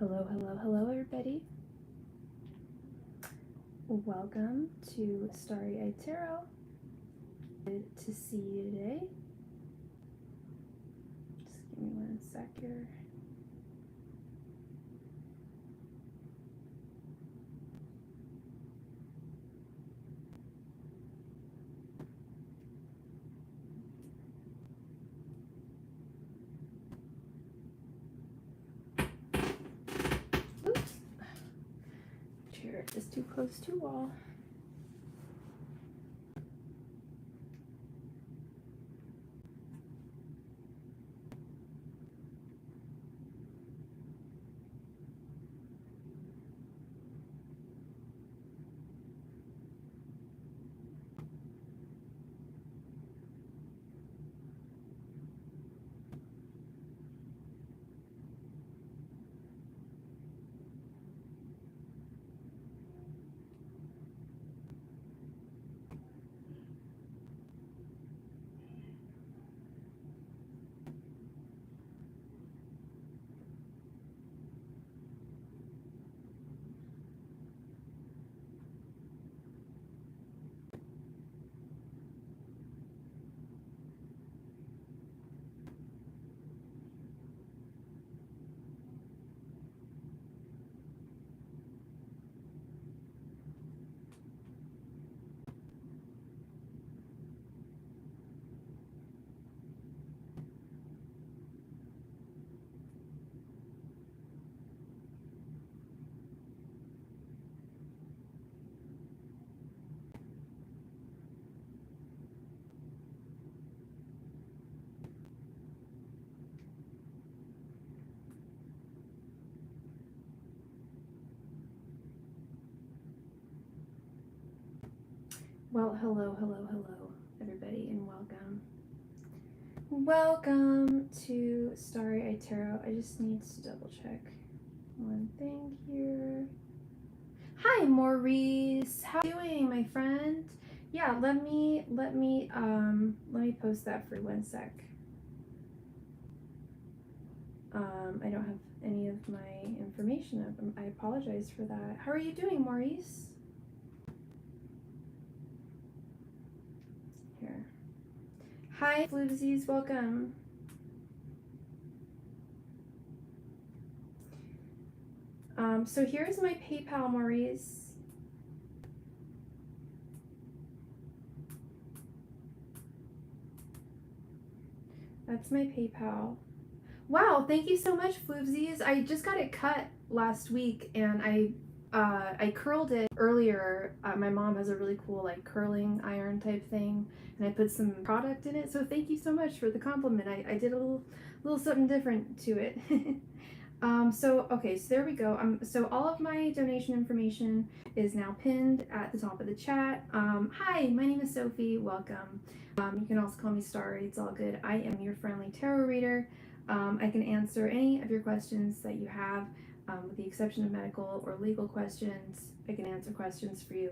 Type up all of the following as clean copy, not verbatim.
Hello, hello, hello, everybody. Welcome to Starry-Eyed Tarot. Good to see you today. Just give me one sec here. Oops. Chair is too close to wall. Well, hello, everybody, and welcome. Welcome to Starry-Eyed Tarot. I just need to double check one thing here. Hi, Maurice. How are you doing, my friend? Yeah, let me post that for 1 sec. I don't have any of my information up. I apologize for that. How are you doing, Maurice? Here. Hi, flu disease. Welcome. So here's my PayPal, Maurice. That's my PayPal. Wow, thank you so much, Floopsies. I just got it cut last week, and I curled it earlier. My mom has a really cool like curling iron type thing, and I put some product in it. So thank you so much for the compliment. I did a little something different to it. So there we go. So all of my donation information is now pinned at the top of the chat. Hi, my name is Sophie. Welcome. You can also call me Starry. It's all good. I am your friendly tarot reader. I can answer any of your questions that you have, with the exception of medical or legal questions. I can answer questions for you.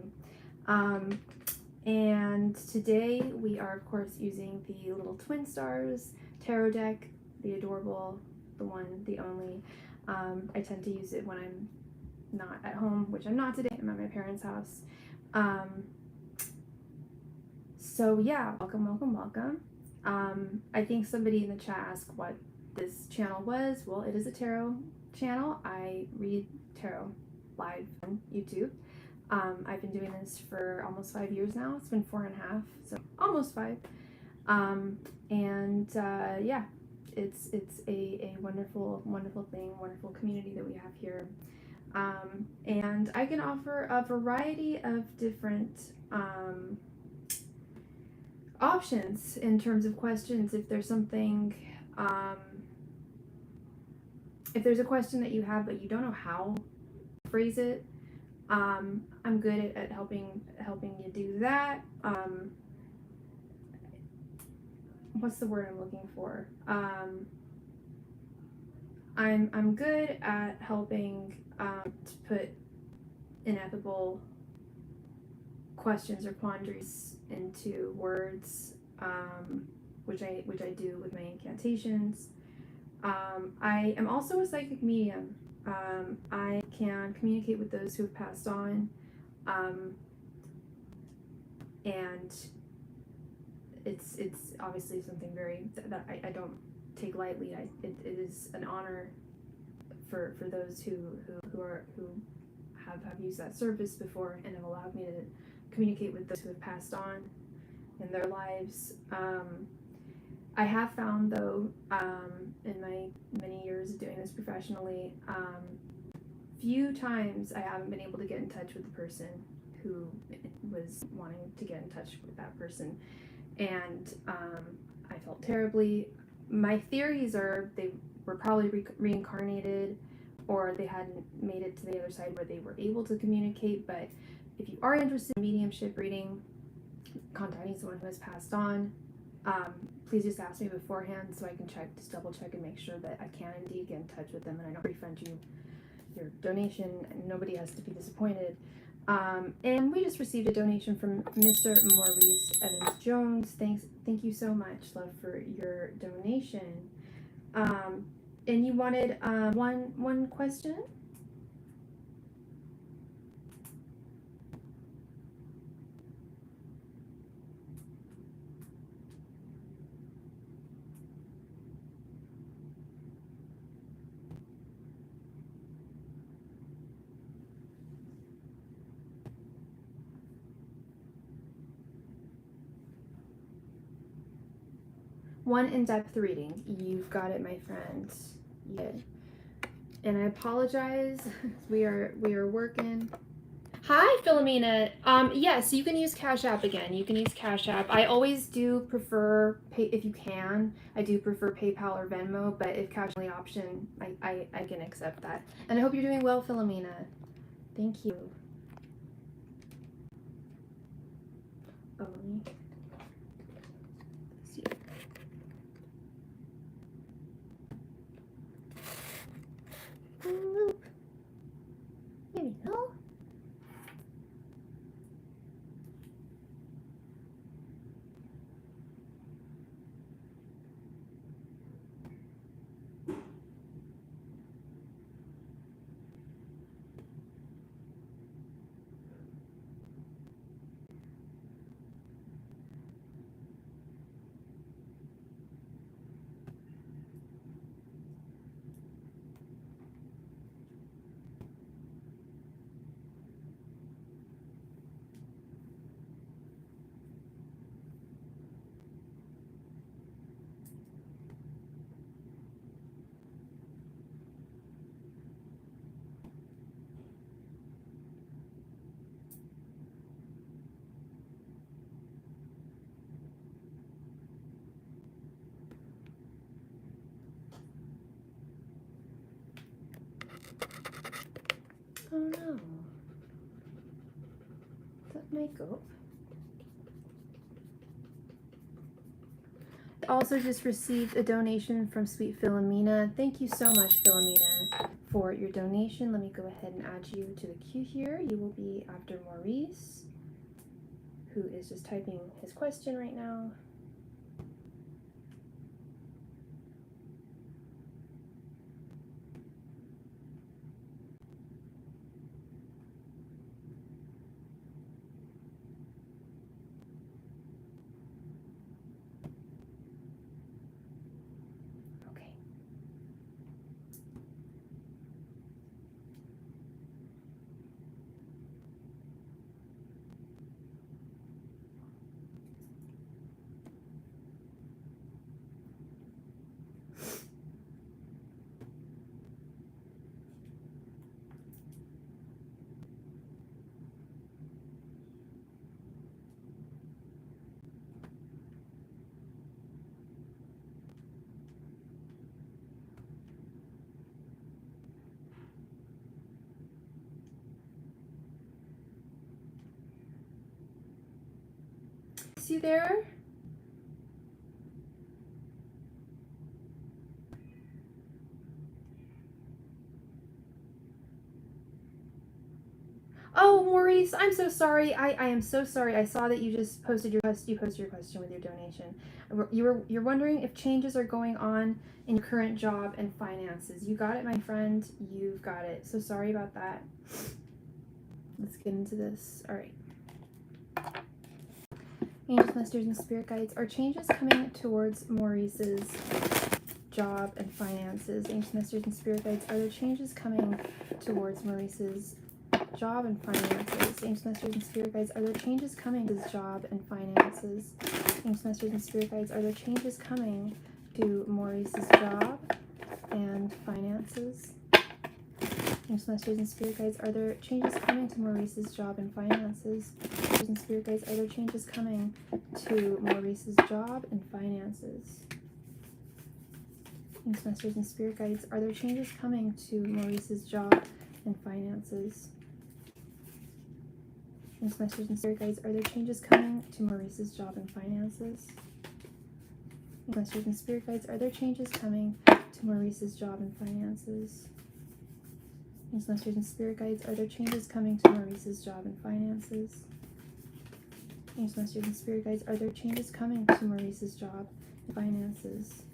And today we are, of course, using the little Twin Stars tarot deck, the adorable, the one, the only. I tend to use it when I'm not at home, which I'm not today. I'm at my parents' house. So yeah, welcome. I think somebody in the chat asked what this channel was. Well, it is a tarot channel. I read tarot live on YouTube. I've been doing this for almost 5 years now. It's been 4.5, so almost 5. Yeah, it's a wonderful thing, wonderful community that we have here. And I can offer a variety of different options in terms of questions. If there's something, if there's a question that you have but you don't know how to phrase it, I'm good at helping you do that. What's the word I'm looking for? I'm good at helping to put ineffable questions or quandaries into words, which I do with my incantations. I am also a psychic medium, I can communicate with those who have passed on, and it's obviously something very that I don't take lightly. It is an honor for those who have used that service before and have allowed me to communicate with those who have passed on in their lives. I have found, though, in my many years of doing this professionally, few times I haven't been able to get in touch with the person who was wanting to get in touch with that person, and I felt terribly. My theories are they were probably reincarnated, or they hadn't made it to the other side where they were able to communicate. But if you are interested in mediumship reading, contacting someone who has passed on, please just ask me beforehand so I can just double check and make sure that I can indeed get in touch with them and I don't refund you your donation, and nobody has to be disappointed. And we just received a donation from Mr. Maurice Evans Jones. Thank you so much, love, for your donation. And you wanted one question? One in-depth reading. You've got it, my friend. You did. And I apologize. We are working. Hi, Philomena. Yes, you can use CashApp again. You can use CashApp. I always do prefer if you can. I do prefer PayPal or Venmo, but if Cash is the only option, I can accept that. And I hope you're doing well, Philomena. Thank you. Oh, let me see. Loop. Here we go. Oh no. That might go. Also just received a donation from Sweet Philomena. Thank you so much, Philomena, for your donation. Let me go ahead and add you to the queue here. You will be after Maurice, who is just typing his question right now. Is you there? Oh, Maurice, I'm so sorry. I am so sorry. I saw that you just posted your question with your donation. You're wondering if changes are going on in your current job and finances. You got it, my friend. You've got it. So sorry about that. Let's get into this. All right. Angels, messengers, and spirit guides. Are changes coming towards Maurice's job and finances? Angels, messengers, and spirit guides. Are there changes coming towards Maurice's job and finances? Angels, messengers, and spirit guides. Are there changes coming to his job and finances? Angels, messengers, and spirit guides. Are there changes coming to Maurice's job and finances? Angels, messengers, and spirit guides. Are there changes coming to Maurice's job and finances? Angels and spirit guides. Are there changes coming to Maurice's job and finances? Angels, messengers, and spirit guides. Are there changes coming to Maurice's job and finances? Angels, messengers, and spirit guides. Are there changes coming to Maurice's job and finances? Angels, messengers, and spirit guides. Are there changes coming to Maurice's job and finances? Angels, messengers, and spirit guides. Are there changes coming to Maurice's job and finances?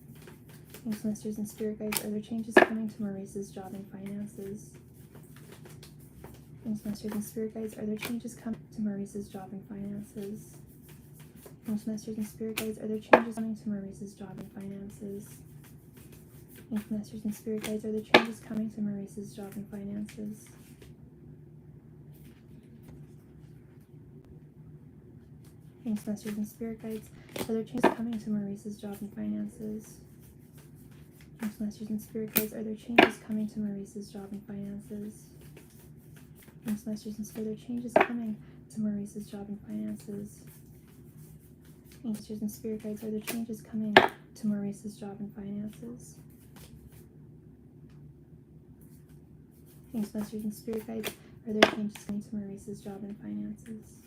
Angels, messengers, and spirit guides. Are there changes coming to Maurice's job and finances? Angels, messengers, and spirit guides. Are there changes coming to Maurice's job and finances? Angels, messengers, and spirit guides. Are there changes coming to Maurice's job and finances? Angels, messengers, and spirit guides. Are there changes coming to Maurice's job and finances? Angels, messengers, and spirit guides. Are there changes coming to Maurice's job and finances? Angels, messengers, and spirit guides. Are there changes coming to Maurice's job and finances? Angels, messengers, and spirit guides. Are there changes coming to Maurice's job and finances? Angels, messengers, and spirit. Are there changes coming to Maurice's job and finances? Angels, messengers, and spirit guides. Are there changes coming to Maurice's job and finances?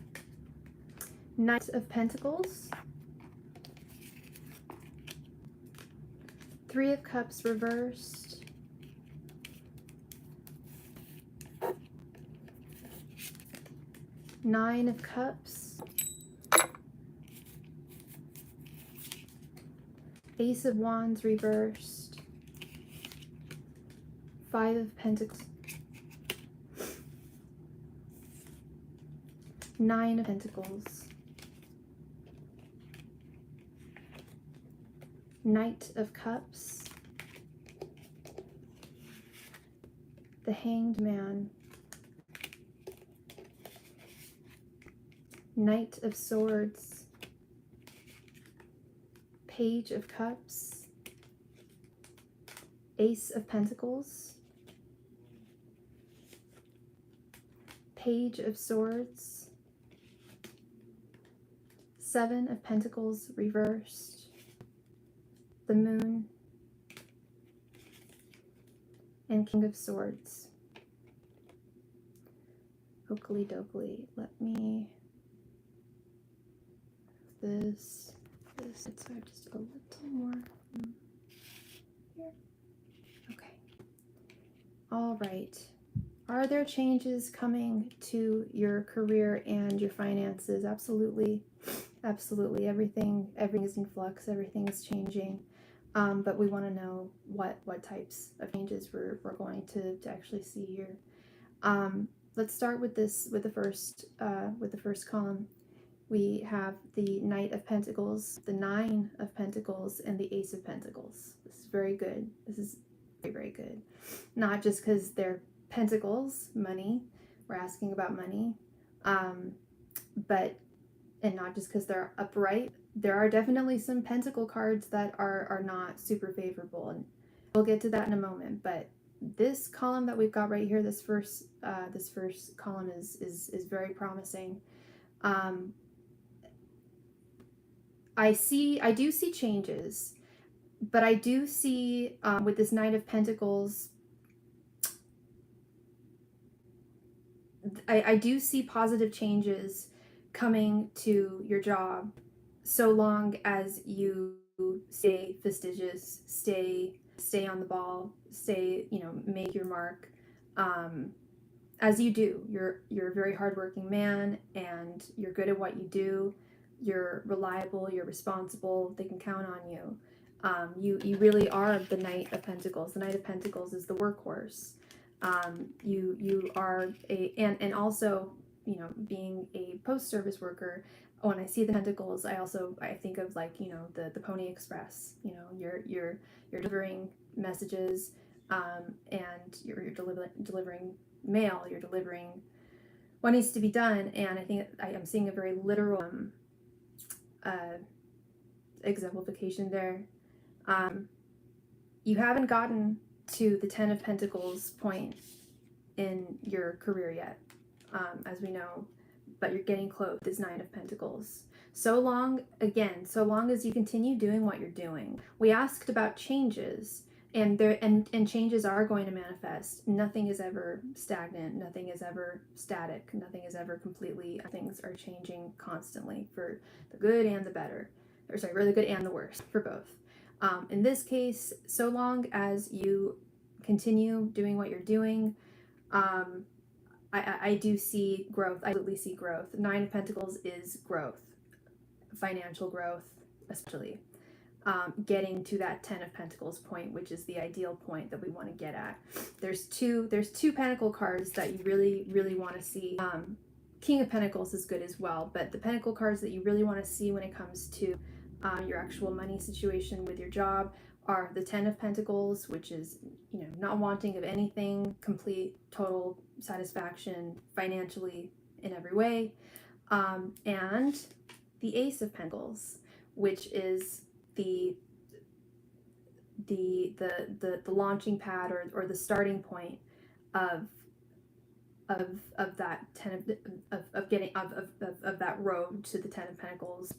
Angels, messengers, and spirit guides. Are there changes coming to Maurice's job and finances? Knight of Pentacles, Three of Cups reversed, Nine of Cups, Ace of Wands reversed, Five of Pentacles, Nine of Pentacles, Knight of Cups, the Hanged Man, Knight of Swords, Page of Cups, Ace of Pentacles, Page of Swords, Seven of Pentacles reversed, the Moon, and King of Swords. Oakley dokley. Let me this. So I have just a little more here. Okay. All right. Are there changes coming to your career and your finances? Absolutely. Absolutely. Everything is in flux. Everything is changing. But we want to know what types of changes we're going to actually see here. Let's start with the first column. We have the Knight of Pentacles, the Nine of Pentacles, and the Ace of Pentacles. This is very good. This is very, very good. Not just because they're pentacles, money. We're asking about money. And not just because they're upright. There are definitely some pentacle cards that are not super favorable, and we'll get to that in a moment. But this column that we've got right here, this first column is very promising. I do see changes, but I do see with this Knight of Pentacles, I do see positive changes coming to your job, so long as you stay fastidious, stay on the ball, stay, make your mark. Um, as you do, you're a very hardworking man, and you're good at what you do. You're reliable. You're responsible. They can count on you. You really are the Knight of Pentacles. The Knight of Pentacles is the workhorse. You are and also, being a post service worker. When I see the pentacles, I think of, like, the Pony Express. You're delivering messages, and you're delivering mail. You're delivering what needs to be done, and I think I am seeing a very literal uh, exemplification there. You haven't gotten to the Ten of Pentacles point in your career yet, as we know, but you're getting close. This Nine of Pentacles. So long as you continue doing what you're doing. We asked about changes, and changes are going to manifest. Nothing is ever stagnant. Nothing is ever static. Nothing is ever completely. Things are changing constantly, for the good and the better, for the good and the worse, for both. In this case, so long as you continue doing what you're doing, I do see growth. I absolutely see growth. Nine of Pentacles is growth, financial growth, especially. Getting to that Ten of Pentacles point, which is the ideal point that we want to get at. There's two Pentacle cards that you really, really want to see. King of Pentacles is good as well, but the Pentacle cards that you really want to see when it comes to your actual money situation with your job are the Ten of Pentacles, which is, not wanting of anything, complete, total satisfaction financially in every way, and the Ace of Pentacles, which is the launching pad, or the starting point of that of that road to the Ten of Pentacles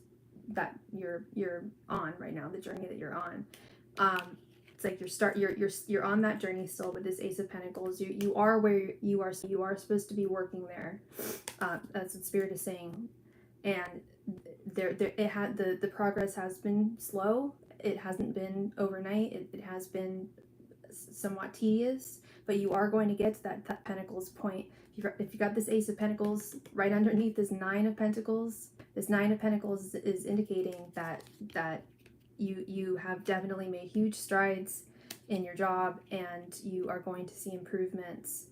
that you're on right now, the journey that you're on. It's like you're on that journey still with this Ace of Pentacles. You are where you are supposed to be working there. That's what Spirit is saying, and the progress has been slow. It hasn't been overnight. It has been somewhat tedious, but you are going to get to that Pentacles point. If you got this Ace of Pentacles right underneath this Nine of Pentacles, this Nine of Pentacles is indicating that you have definitely made huge strides in your job, and you are going to see improvements.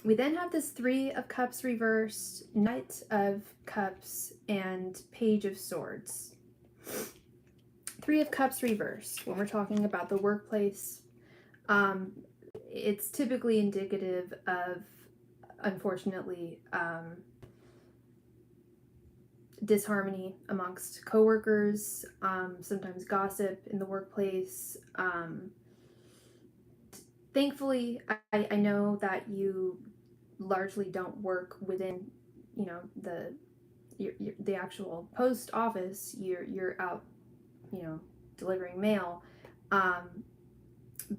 We then have this Three of Cups reversed, Knight of Cups, and Page of Swords. Three of Cups reversed, when we're talking about the workplace, it's typically indicative of, unfortunately, disharmony amongst coworkers, sometimes gossip in the workplace. Thankfully, I know that you largely don't work within, the actual post office. You're out, delivering mail.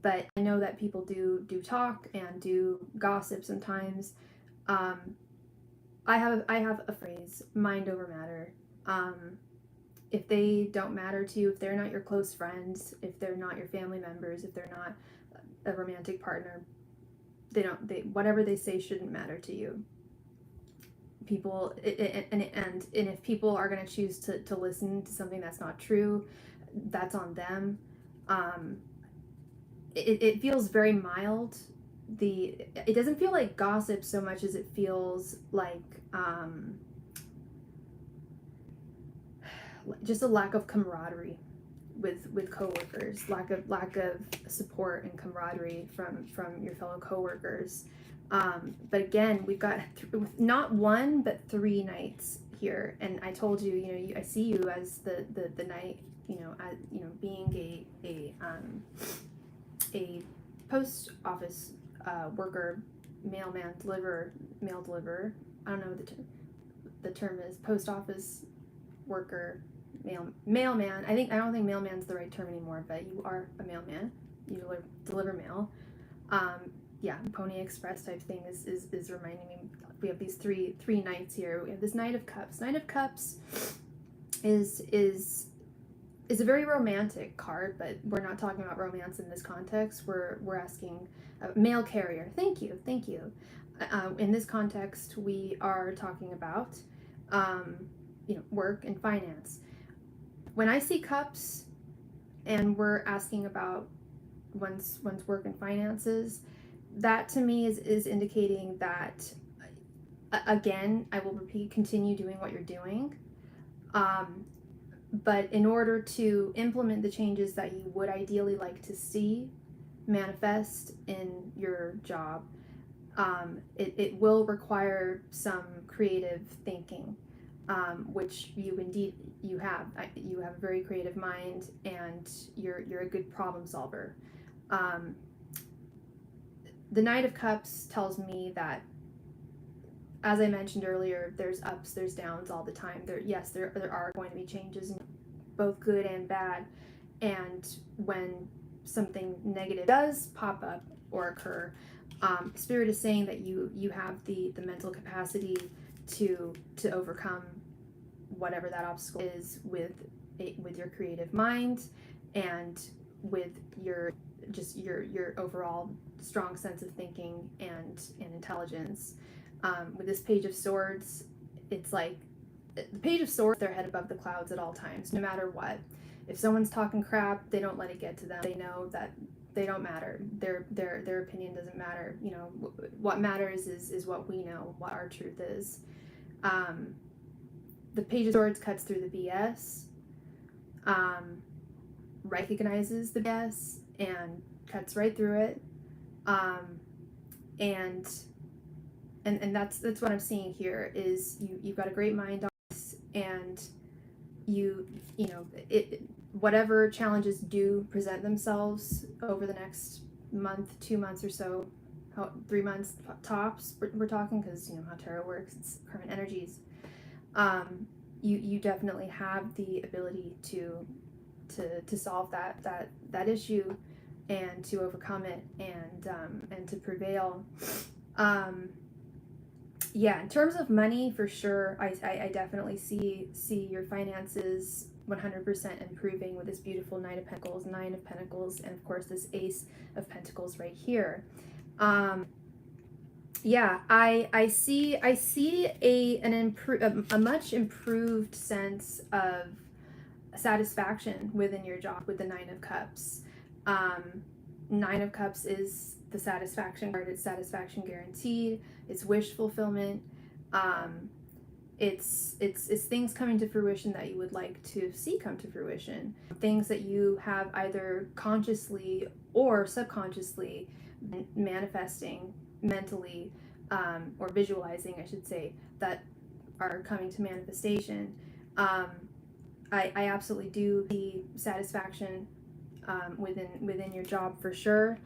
But I know that people do talk and do gossip sometimes. I have a phrase: mind over matter. If they don't matter to you, if they're not your close friends, if they're not your family members, if they're not a romantic partner, whatever they say shouldn't matter to you. People, and if people are going to choose to listen to something that's not true, that's on them. It feels very mild. It doesn't feel like gossip so much as it feels like just a lack of camaraderie with coworkers, lack of support and camaraderie from your fellow coworkers. But again, we've got not one but three knights here, and I told you, I see you as the knight, as being a post office worker, mailman, mail deliverer. I don't know what the term is. Post office worker, mailman. I don't think mailman's the right term anymore, but you are a mailman. You deliver mail. yeah, Pony Express type thing is reminding me. We have these three knights here. We have this Knight of Cups. Knight of Cups is a very romantic card, but we're not talking about romance in this context. We're asking mail carrier. Thank you. In this context, we are talking about work and finance. When I see cups, and we're asking about one's work and finances, that to me is indicating that, again, I will repeat, continue doing what you're doing. But in order to implement the changes that you would ideally like to see manifest in your job, it will require some creative thinking, which you have. You have a very creative mind, and you're a good problem solver. The Knight of Cups tells me that, as I mentioned earlier, there's ups, there's downs all the time. There are going to be changes, both good and bad. And when something negative does pop up or occur, Spirit is saying that you have the mental capacity to overcome whatever that obstacle is with your creative mind, and with your overall strong sense of thinking and intelligence. With this Page of Swords, it's like the Page of Swords, they're head above the clouds at all times, no matter what. If someone's talking crap, they don't let it get to them. They know that they don't matter. Their opinion doesn't matter. What matters is what we know, what our truth is. The Page of Swords cuts through the BS, recognizes the BS, and cuts right through it. And that's what I'm seeing here is you've got a great mind on this, and whatever challenges do present themselves over the next month, 2 months or so, 3 months tops, we're talking, because how tarot works, it's current energies. You definitely have the ability to solve that issue, and to overcome it, and to prevail. In terms of money, for sure, I definitely see your finances 100% improving with this beautiful Knight of Pentacles, Nine of Pentacles, and of course this Ace of Pentacles right here. I see a much improved sense of satisfaction within your job with the Nine of Cups. Nine of Cups is the satisfaction card. It's satisfaction guaranteed. It's wish fulfillment. It's things coming to fruition that you would like to see come to fruition. Things that you have either consciously or subconsciously manifesting mentally, or visualizing, I should say, that are coming to manifestation. I absolutely do see satisfaction within your job, for sure.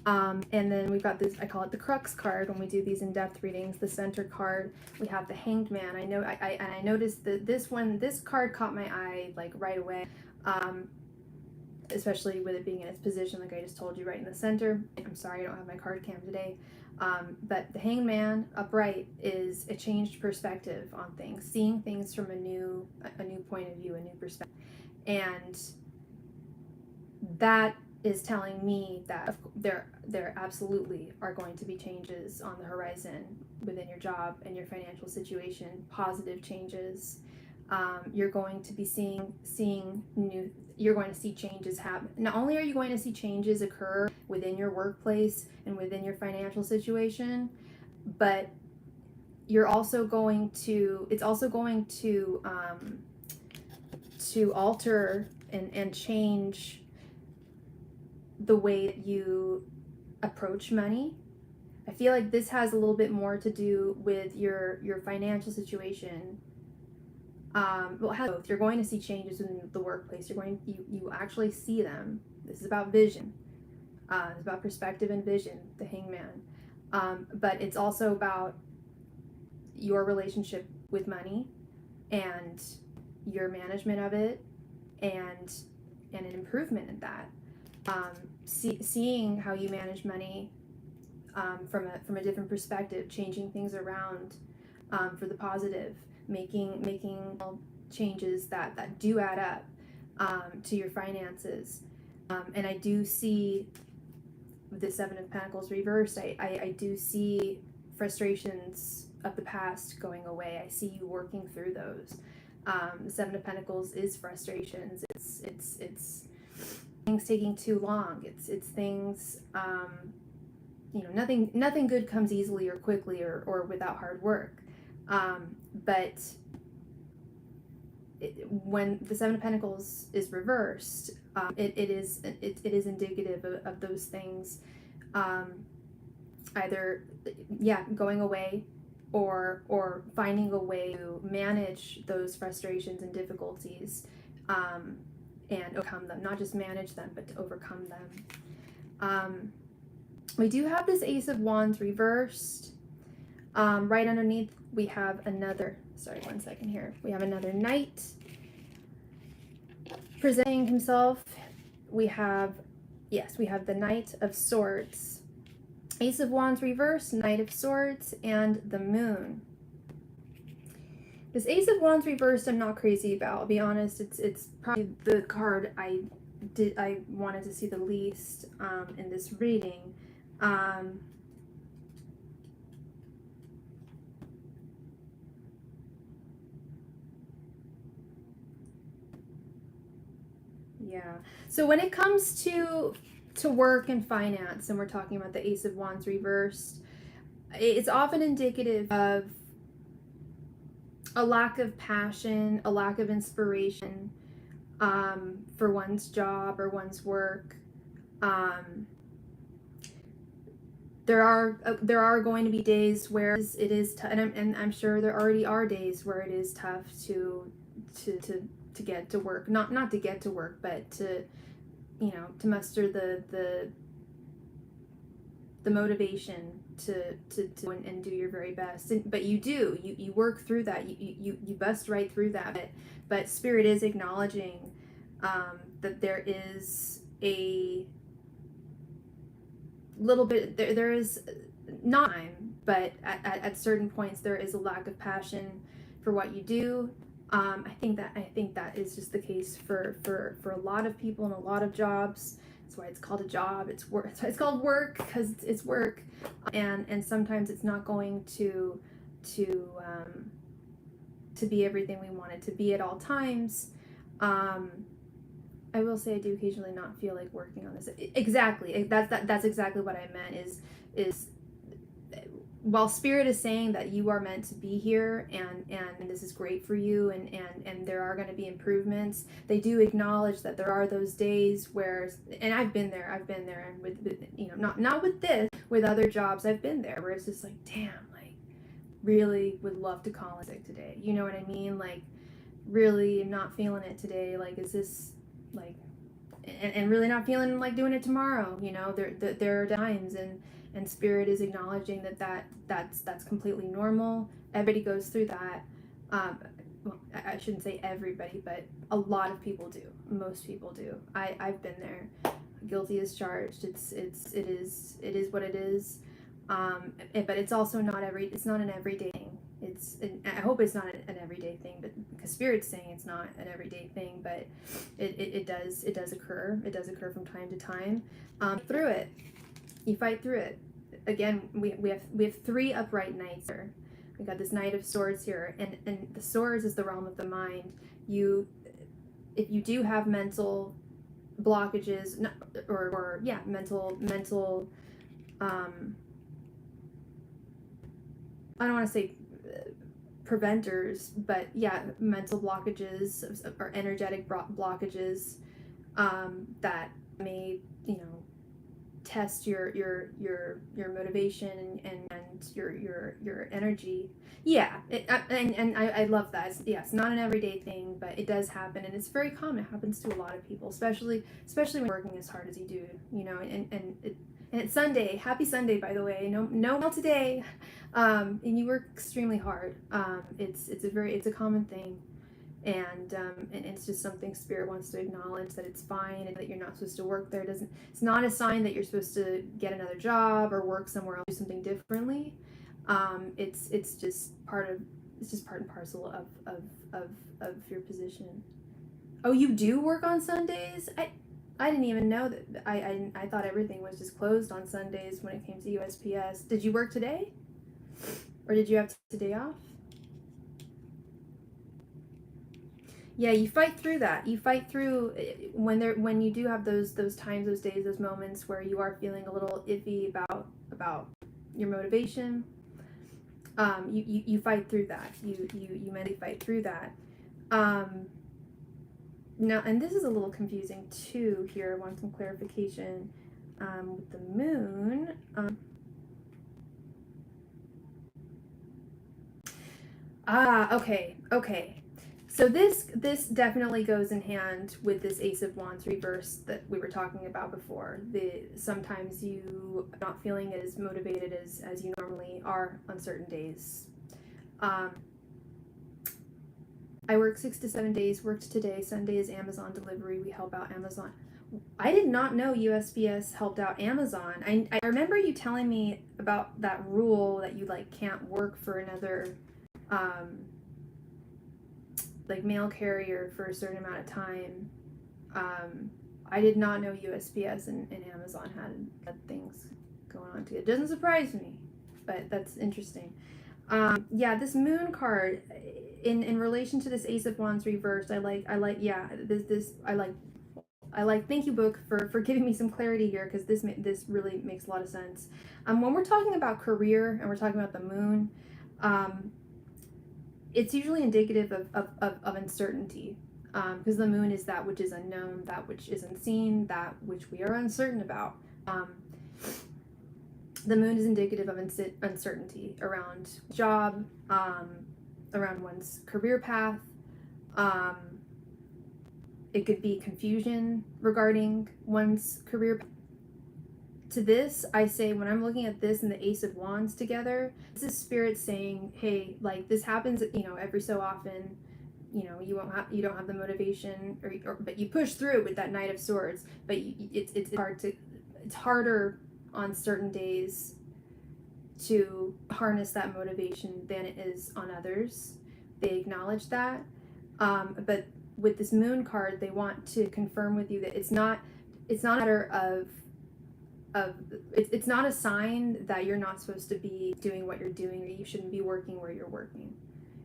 And then we've got this, I call it the crux card when we do these in-depth readings, the center card. We have the Hanged Man. I noticed that this card caught my eye like right away, especially with it being in its position, like I just told you, right in the center. I'm sorry I don't have my card cam today. But the Hanged Man upright is a changed perspective on things, seeing things from a new point of view, a new perspective. And that is telling me that there absolutely are going to be changes on the horizon within your job and your financial situation, positive changes. You're going to be you're going to see changes happen. Not only are you going to see changes occur within your workplace and within your financial situation, but it's also going to alter and change the way that you approach money. I feel like this has a little bit more to do with your financial situation. Well, it has both. You're going to see changes in the workplace. You actually see them. This is about vision. It's about perspective and vision, the Hangman. But it's also about your relationship with money and your management of it, and an improvement in that. Seeing how you manage money from a different perspective, changing things around for the positive, making changes that do add up to your finances. And I do see the Seven of Pentacles reversed. I do see frustrations of the past going away. I see you working through those. The Seven of Pentacles is frustrations. It's things taking too long. It's things, nothing good comes easily or quickly or without hard work. But when the Seven of Pentacles is reversed, it is indicative of those things, either going away or finding a way to manage those frustrations and difficulties, and overcome them. Not just manage them, but to overcome them. We do have this Ace of Wands reversed. Right underneath we have another, sorry, one second here. We have another knight presenting himself. We have the Knight of Swords, Ace of Wands reversed, Knight of Swords, and the Moon. This Ace of Wands reversed I'm not crazy about. I'll be honest, it's probably the card I wanted to see the least in this reading. Yeah. So when it comes to work and finance, and we're talking about the Ace of Wands reversed, it's often indicative of a lack of passion, a lack of inspiration for one's job or one's work. There are going to be days where it is tough, and I'm sure there already are days where it is tough to get to work, not to get to work, but to muster the motivation to and do your very best. But you work through that, you bust right through that. But Spirit is acknowledging that there is a little bit, there is not time, but at certain points there is a lack of passion for what you do. I think that is just the case for a lot of people in a lot of jobs. That's why it's called a job. It's work. That's why it's called work, because it's work, and sometimes it's not going to be everything we want it to be at all times. I will say I do occasionally not feel like working on this. Exactly. That's exactly what I meant. Is while Spirit is saying that you are meant to be here and this is great for you, and there are going to be improvements, they do acknowledge that there are those days where, and I've been there, and with not with this, with other jobs I've been there, where it's just like, damn, like really would love to call in sick today. You know what I mean? Like really not feeling it today. Like, is this like, and really not feeling like doing it tomorrow. There are times, and Spirit is acknowledging that's completely normal. Everybody goes through that. Well, I shouldn't say everybody, but a lot of people do. Most people do. I've been there. Guilty as charged. It is what it is. But it's also it's not an everyday thing. I hope it's not an everyday thing, but because Spirit's saying it's not an everyday thing, but it does occur. It does occur from time to time. Through it, you fight through it. Again, we have three upright knights here. We got this Knight of Swords here, and the swords is the realm of the mind. If you do have mental blockages, mental I don't want to say preventers, but mental blockages or energetic blockages that may test your motivation and your energy. I love that. It's not an everyday thing, but it does happen, and it's very common. It happens to a lot of people, especially when working as hard as you do. And it's Sunday. Happy Sunday, by the way. No today. And you work extremely hard. It's a common thing. And it's just something Spirit wants to acknowledge, that it's fine and that you're not supposed to work there. It's not a sign that you're supposed to get another job or work somewhere else, do something differently. It's just part and parcel of your position. Oh, you do work on Sundays? I didn't even know that. I thought everything was just closed on Sundays when it came to USPS. Did you work today? Or did you have today off? Yeah, you fight through that. You fight through when you do have those times, those days, those moments where you are feeling a little iffy about your motivation. You fight through that. You mentally fight through that. Now, and this is a little confusing too here. I want some clarification with the moon. Okay. So this definitely goes in hand with this Ace of Wands reverse that we were talking about before. Sometimes you are not feeling as motivated as you normally are on certain days. I work 6 to 7 days, worked today. Sunday is Amazon delivery. We help out Amazon. I did not know USPS helped out Amazon. I remember you telling me about that rule that you like can't work for another like mail carrier for a certain amount of time. I did not know USPS and Amazon had things going on too. It doesn't surprise me, but that's interesting. Yeah, this moon card in relation to this Ace of Wands reversed, I like thank you, book, for giving me some clarity here, because this really makes a lot of sense. When we're talking about career and we're talking about the moon, it's usually indicative of uncertainty, because the moon is that which is unknown, that which isn't seen, that which we are uncertain about. The moon is indicative of uncertainty around job, around one's career path. It could be confusion regarding one's career path. To this, I say, when I'm looking at this and the Ace of Wands together, this is Spirit saying, hey, like, this happens, every so often. You don't have the motivation, but you push through with that Knight of Swords. But it's harder on certain days to harness that motivation than it is on others. They acknowledge that, but with this moon card, they want to confirm with you that it's not a matter of it's not a sign that you're not supposed to be doing what you're doing, or you shouldn't be working where you're working.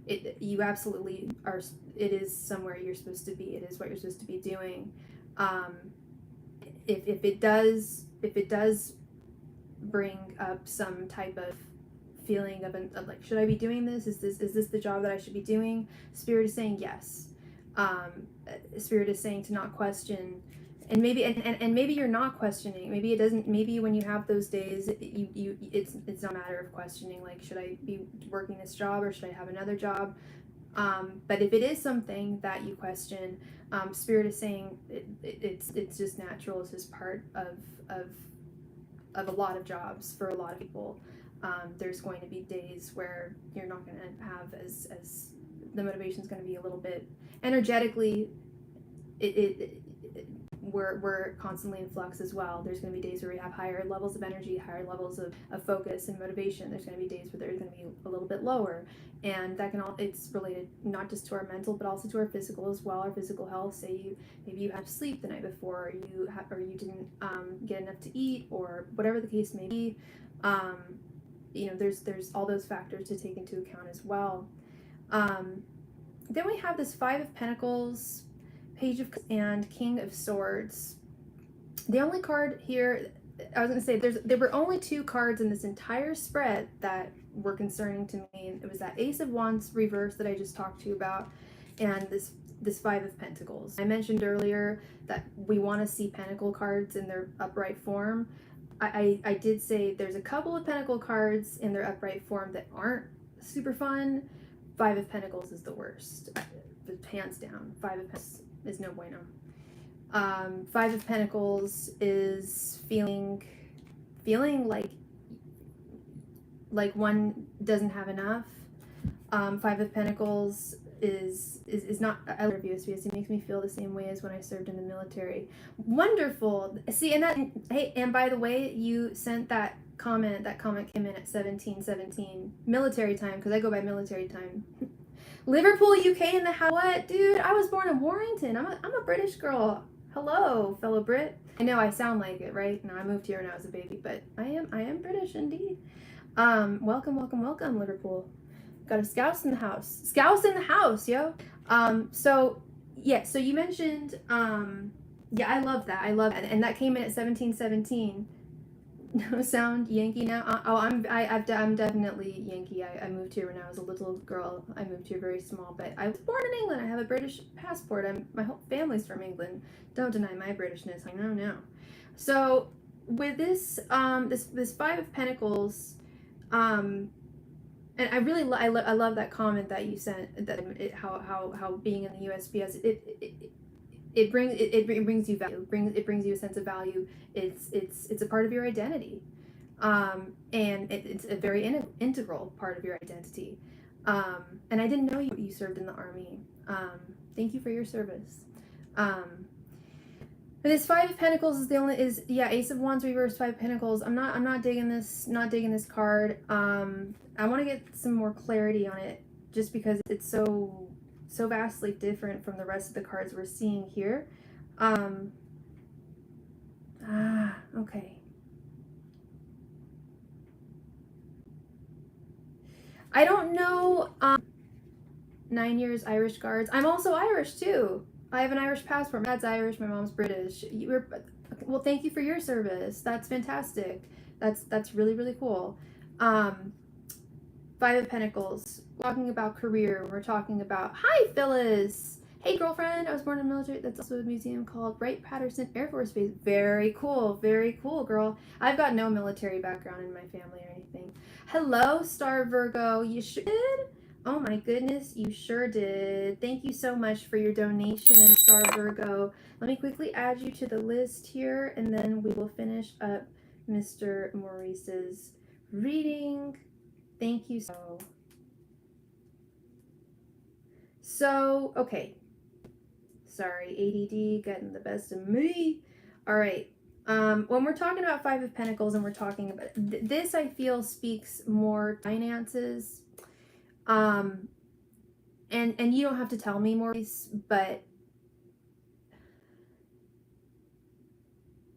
You absolutely are. It is somewhere you're supposed to be. It is what you're supposed to be doing. If it does bring up some type of feeling of like, should I be doing this? Is this the job that I should be doing? Spirit is saying yes. Spirit is saying to not question, and maybe you're not questioning. Maybe it doesn't. Maybe when you have those days, it's not a matter of questioning, like, should I be working this job or should I have another job? But if it is something that you question, Spirit is saying it's just natural. It's just part of a lot of jobs for a lot of people. There's going to be days where you're not going to have as the motivation is going to be a little bit energetically. We're constantly in flux as well. There's going to be days where we have higher levels of energy, higher levels of focus and motivation. There's going to be days where there's going to be a little bit lower, and it's related not just to our mental but also to our physical as well. Our physical health. Say maybe you had sleep the night before, or you didn't get enough to eat, or whatever the case may be. There's all those factors to take into account as well. Then we have this Five of Pentacles, Page of Cups, and King of Swords. The only card here, I was going to say, there were only two cards in this entire spread that were concerning to me. It was that Ace of Wands reverse that I just talked to you about, and this Five of Pentacles. I mentioned earlier that we want to see Pentacle cards in their upright form. I did say there's a couple of Pentacle cards in their upright form that aren't super fun. Five of Pentacles is the worst, hands down. Five of Pentacles is no bueno. Five of Pentacles is feeling like one doesn't have enough. Five of Pentacles is not. I love USPS. It makes me feel the same way as when I served in the military. Wonderful. See, and that. Hey, and by the way, you sent that comment. That comment came in at 17:17 military time, because I go by military time. Liverpool, UK in the house. What, dude? I was born in Warrington. I'm a British girl. Hello, fellow Brit. I know I sound like it, right? No, I moved here when I was a baby, but I am British indeed. Welcome, Liverpool. Got a Scouse in the house. Scouse in the house, yo. So you mentioned, yeah, I love that. And that came in at 17:17. No sound Yankee now. I'm definitely Yankee. I moved here when I was a little girl. I moved here very small, but I was born in England. I have a British passport. My whole family's from England. Don't deny my Britishness. I know. So with this this Five of Pentacles, and I really I love that comment that you sent, that how being in the USPS it brings you value. It brings you a sense of value. It's a part of your identity, and it's a very integral part of your identity. And I didn't know you served in the Army. Thank you for your service. This Five of Pentacles is Ace of Wands reverse, Five of Pentacles. I'm not digging this. Not digging this card. I want to get some more clarity on it, just because it's so vastly different from the rest of the cards we're seeing here. Okay. I don't know. 9 years Irish Guards. I'm also Irish too. I have an Irish passport. My dad's Irish, my mom's British. Well, thank you for your service. That's fantastic. That's really, really cool. Five of Pentacles. Talking about career. We're talking about, hi Phyllis. Hey girlfriend. I was born in the military. That's also a museum called Wright-Patterson Air Force Base. Very cool, girl. I've got no military background in my family or anything. Hello, Star Virgo. You sure did? Oh my goodness, you sure did. Thank you so much for your donation, Star Virgo. Let me quickly add you to the list here, and then we will finish up Mr. Maurice's reading. Thank you. So, okay. Sorry, ADD getting the best of me. All right. When we're talking about Five of Pentacles and we're talking about this, I feel speaks more finances. And you don't have to tell me more, but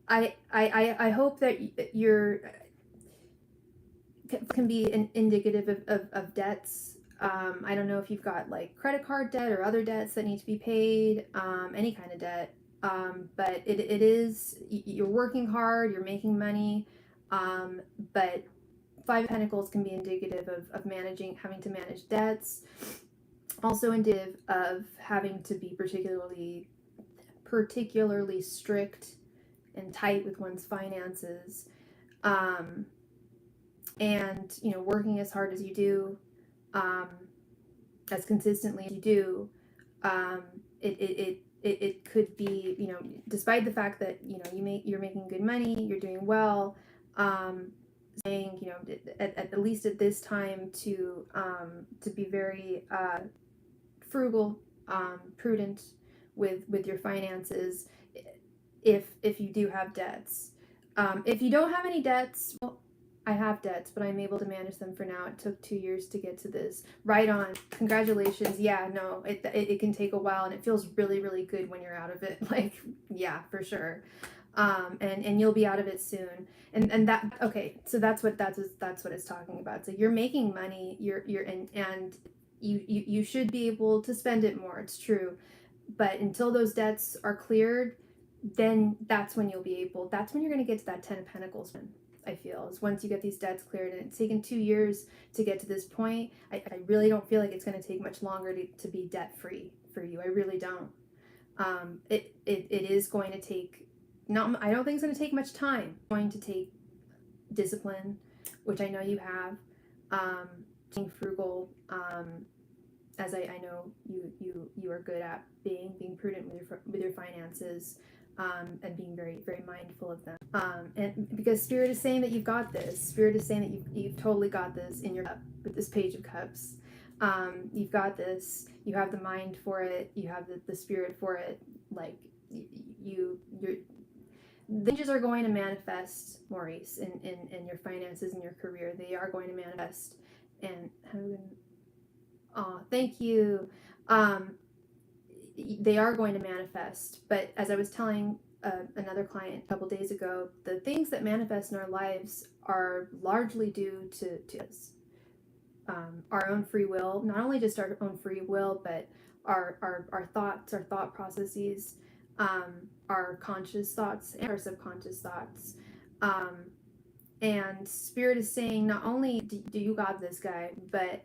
I hope that you're can be indicative of debts. I don't know if you've got like credit card debt or other debts that need to be paid, any kind of debt. But it is, you're working hard, you're making money, but Five of Pentacles can be indicative of having to manage debts, also indicative of having to be particularly strict and tight with one's finances, and working as hard as you do, as consistently as you do. It could be, despite the fact that you're making good money, you're doing well, saying at least at this time to be very frugal, prudent with your finances, if you do have debts. If you don't have any debts, well, I have debts, but I'm able to manage them for now. It took 2 years to get to this. Right on. Congratulations. Yeah, no, it can take a while, and it feels really, really good when you're out of it. Like, yeah, for sure. And you'll be out of it soon. And that, okay, so that's what it's talking about. So you're making money, and you should be able to spend it more. It's true. But until those debts are cleared, then that's when you're going to get to that 10 of Pentacles. I feel is once you get these debts cleared, and it's taken 2 years to get to this point. I really don't feel like it's going to take much longer to be debt free for you. I really don't. It is going to take I don't think it's going to take much time. It's going to take discipline, which I know you have, being frugal, as I know you are good at being prudent with your finances, and being very, very mindful of them. And because Spirit is saying that you've got this. Spirit is saying that you've totally got this in your cup with this Page of Cups. You've got this. You have the mind for it. You have the spirit for it. Like you're the changes are going to manifest, Maurice, in your finances and your career. They are going to manifest. And thank you. Um, they are going to manifest. But as I was telling another client a couple days ago, the things that manifest in our lives are largely due to us. Our own free will, not only just our own free will, but our thoughts, our thought processes, our conscious thoughts and our subconscious thoughts. And Spirit is saying, not only do you got this, guy, but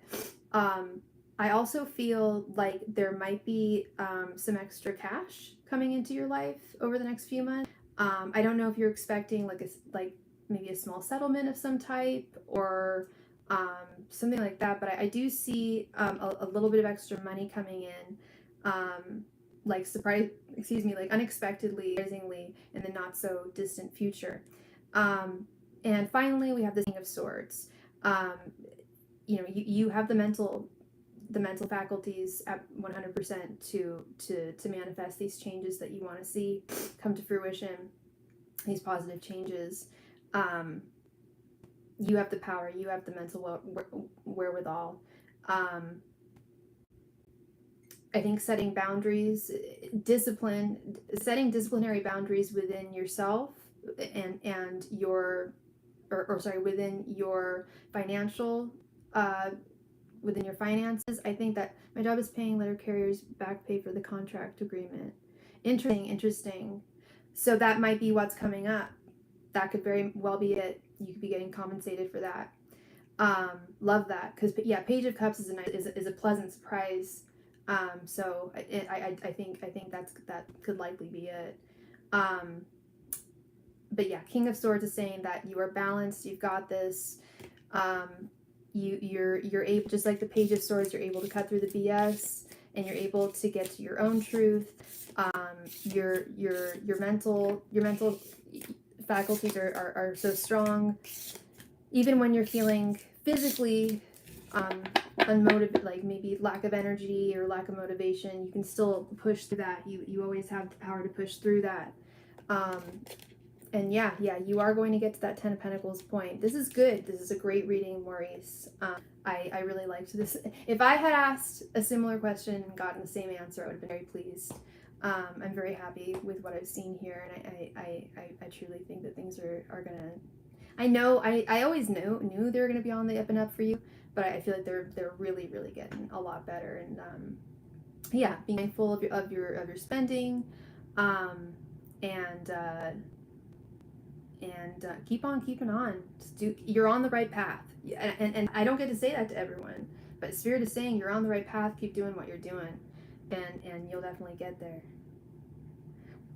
I also feel like there might be some extra cash coming into your life over the next few months. I don't know if you're expecting like maybe a small settlement of some type or something like that, but I do see a little bit of extra money coming in, like unexpectedly, surprisingly, in the not so distant future. And finally, we have the King of Swords. You have the mental faculties at 100% to manifest these changes that you want to see come to fruition, these positive changes. You have the power, you have the mental wherewithal. I think setting boundaries, setting disciplinary boundaries within yourself and your, within your financial, within your finances. I think that my job is paying letter carriers back pay for the contract agreement. Interesting. So that might be what's coming up. That could very well be it. You could be getting compensated for that. Love that, because Page of Cups is a pleasant surprise. So I think that could likely be it. But yeah, King of Swords is saying that you are balanced. You've got this. You're able, just like the Page of Swords, you're able to cut through the BS and you're able to get to your own truth. Your mental faculties are so strong, even when you're feeling physically unmotivated, like maybe lack of energy or lack of motivation. You can still push through that. You always have the power to push through that. And yeah, you are going to get to that 10 of Pentacles point. This is good. This is a great reading, Maurice. I really liked this. If I had asked a similar question and gotten the same answer, I would have been very pleased. I'm very happy with what I've seen here, and I truly think that things are gonna. I always knew they were gonna be on the up and up for you, but I feel like they're really getting a lot better. And being mindful of your spending, and keep on keeping on. You're on the right path, and I don't get to say that to everyone, but Spirit is saying you're on the right path. Keep doing what you're doing, and you'll definitely get there.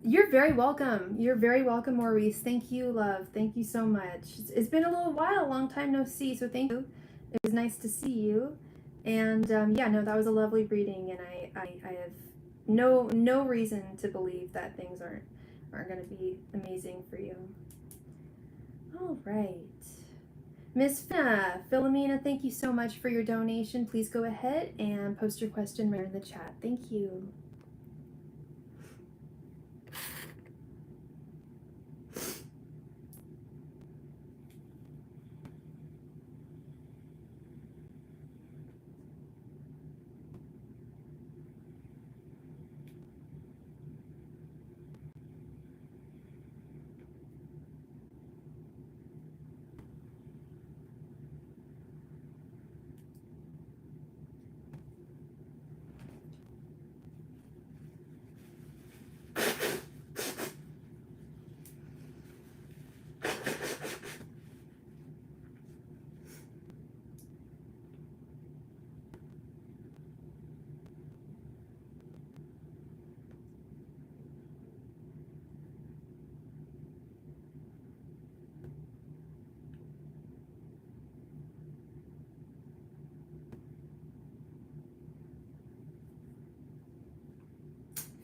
You're very welcome. You're very welcome, Maurice. Thank you, love. Thank you so much. It's been a little while, long time no see, so thank you. It was nice to see you. And that was a lovely reading, and I have no reason to believe that things aren't going to be amazing for you. All right. Miss Philomena, thank you so much for your donation. Please go ahead and post your question right in the chat. Thank you.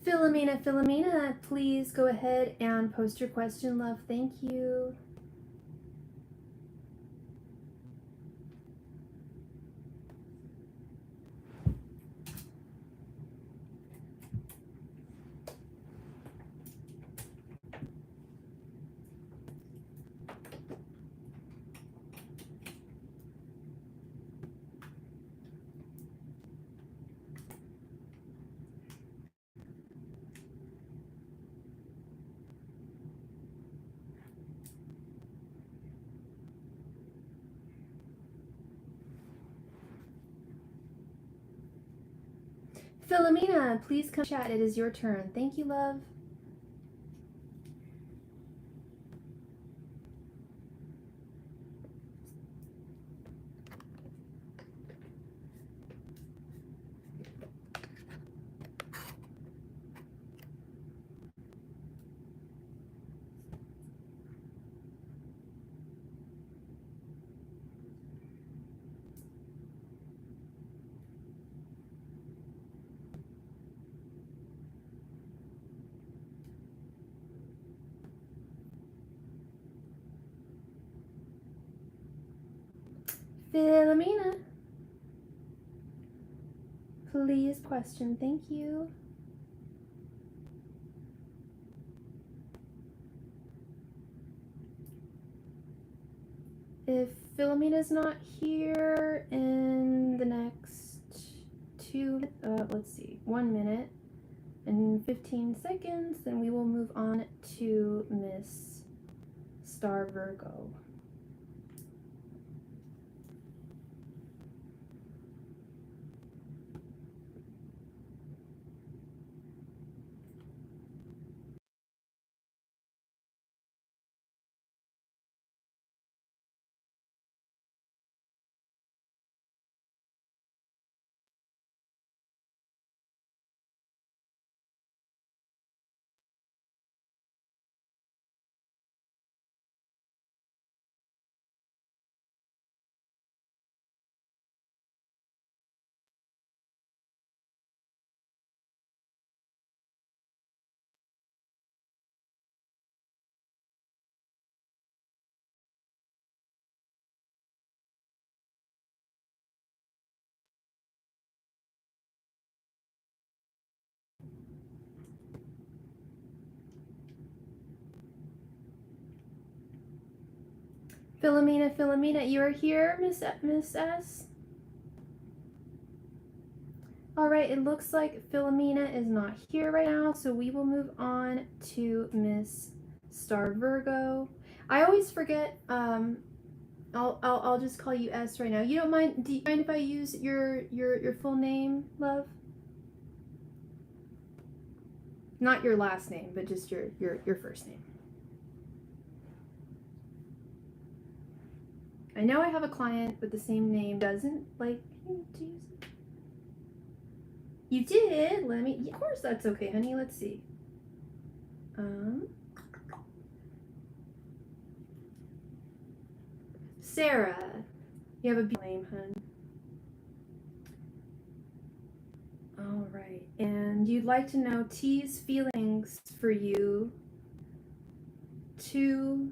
Philomena, please go ahead and post your question, love. Thank you. Philomena, please come chat. It is your turn. Thank you, love. Philomena, please question. Thank you. If Philomena's not here in the next 1 minute and 15 seconds, then we will move on to Miss Star Virgo. Philomena, you are here, Miss S? Alright, it looks like Philomena is not here right now, so we will move on to Miss Star Virgo. I always forget, I'll just call you S right now. You don't mind, do you mind if I use your full name, love? Not your last name, but just your first name. I know I have a client with the same name doesn't like to use it. You did? Let me, of course that's okay, honey. Let's see. Sarah. You have a beautiful name, hun. Alright. And you'd like to know T's feelings for you to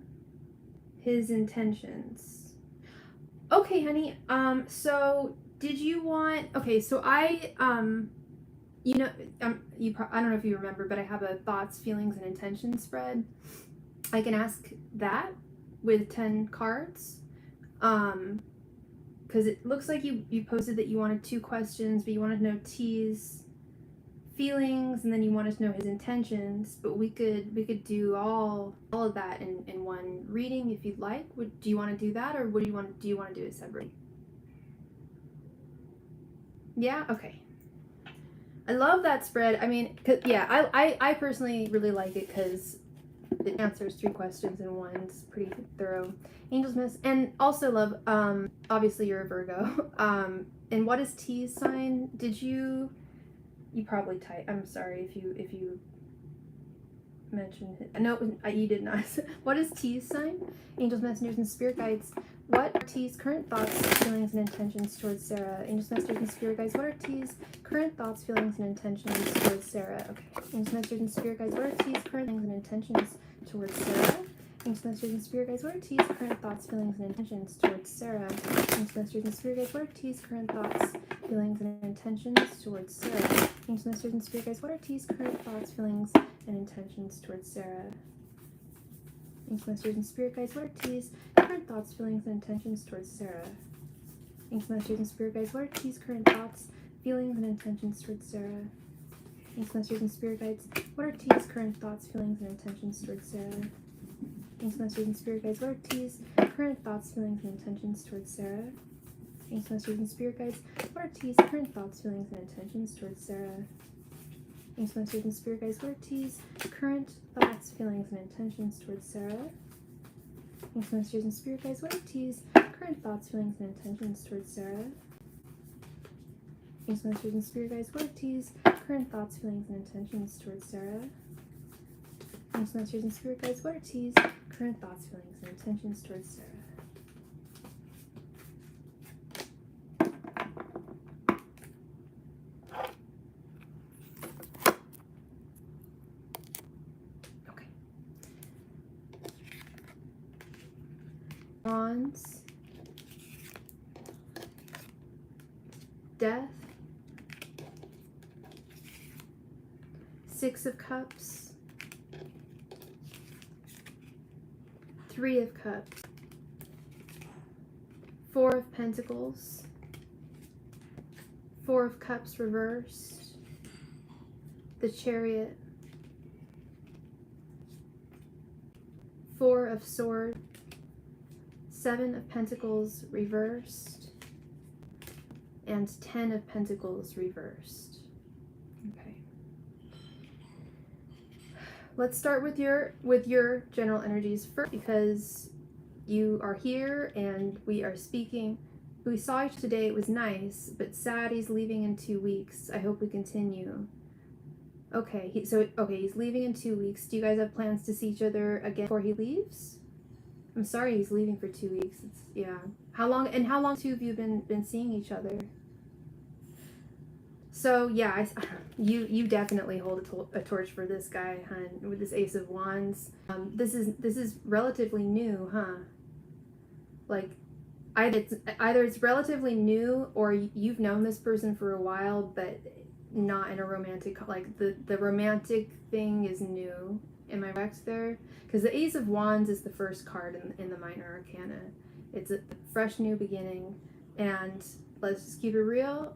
his intentions. Okay, honey. So did you want, okay, so I don't know if you remember, but I have a thoughts, feelings, and intentions spread. I can ask that with 10 cards. Because it looks like you posted that you wanted 2 questions, but you wanted to know T's feelings, and then you wanted to know his intentions. But we could do all of that in one reading if you'd like. Do you want to do that, or do you want to do it separately? Yeah. Okay. I love that spread. I mean, I personally really like it because it answers 3 questions in one. It's pretty thorough. Angel's Miss, and also love. Obviously you're a Virgo. And what is T's sign? Did you? You probably typed. I'm sorry if you mentioned it. No, you did not. What is T's sign? Angels, messengers, and spirit guides. What are T's current thoughts, feelings, and intentions towards Sarah? Angels, messengers, and spirit guides. What are T's current thoughts, feelings, and intentions towards Sarah? Okay. Angels, messengers, and spirit guides. What are T's current feelings and intentions towards Sarah? Angels, messengers, and spirit guides. What are T's current thoughts, feelings, and intentions towards Sarah? Angels, messengers, and spirit guides. What are T's current thoughts, feelings, and intentions towards Sarah? Angels, messengers, and spirit guides. What are T's current thoughts, feelings, and intentions towards Sarah? Angels, messengers, and spirit guides. What are T's current thoughts, feelings, and intentions towards Sarah? Angels, messengers, and spirit guides. What are T's current thoughts, feelings, and intentions towards Sarah? Angels, messengers, and spirit guides. What are T's current thoughts, feelings, and intentions towards Sarah? Angels, messengers, and spirit guides. What are T's current thoughts, feelings, and intentions towards Sarah? Thanks, masters and spirit guides. What are T's current thoughts, feelings, and intentions towards Sarah? Thanks, masters and spirit guides. What are T's current thoughts, feelings, and intentions towards Sarah? Thanks, masters and spirit guides. What are T's current thoughts, feelings, and intentions towards Sarah? Thanks, masters and spirit guides. What are T's current thoughts, feelings, and intentions towards Sarah? Thanks, masters and spirit guides. What are T's current thoughts, feelings, and intentions towards Sarah? Okay. Wands, Death, Six of Cups, Three of Cups, Four of Pentacles, Four of Cups reversed, the Chariot, Four of Swords, Seven of Pentacles reversed, and 10 of Pentacles reversed. Okay. Let's start with your general energies first, because you are here and we are speaking. We saw each today. It was nice, but sad he's leaving in 2 weeks. I hope we continue. Okay, he's leaving in 2 weeks. Do you guys have plans to see each other again before he leaves? I'm sorry he's leaving for 2 weeks. Yeah. How long two of you been seeing each other? So yeah, you definitely hold a torch for this guy, hun, with this Ace of Wands. This is relatively new, huh? Like, either it's relatively new, or you've known this person for a while, but not in a romantic, like the romantic thing is new. Am I correct there? Because the Ace of Wands is the first card in the Minor Arcana. It's a fresh new beginning, and let's just keep it real.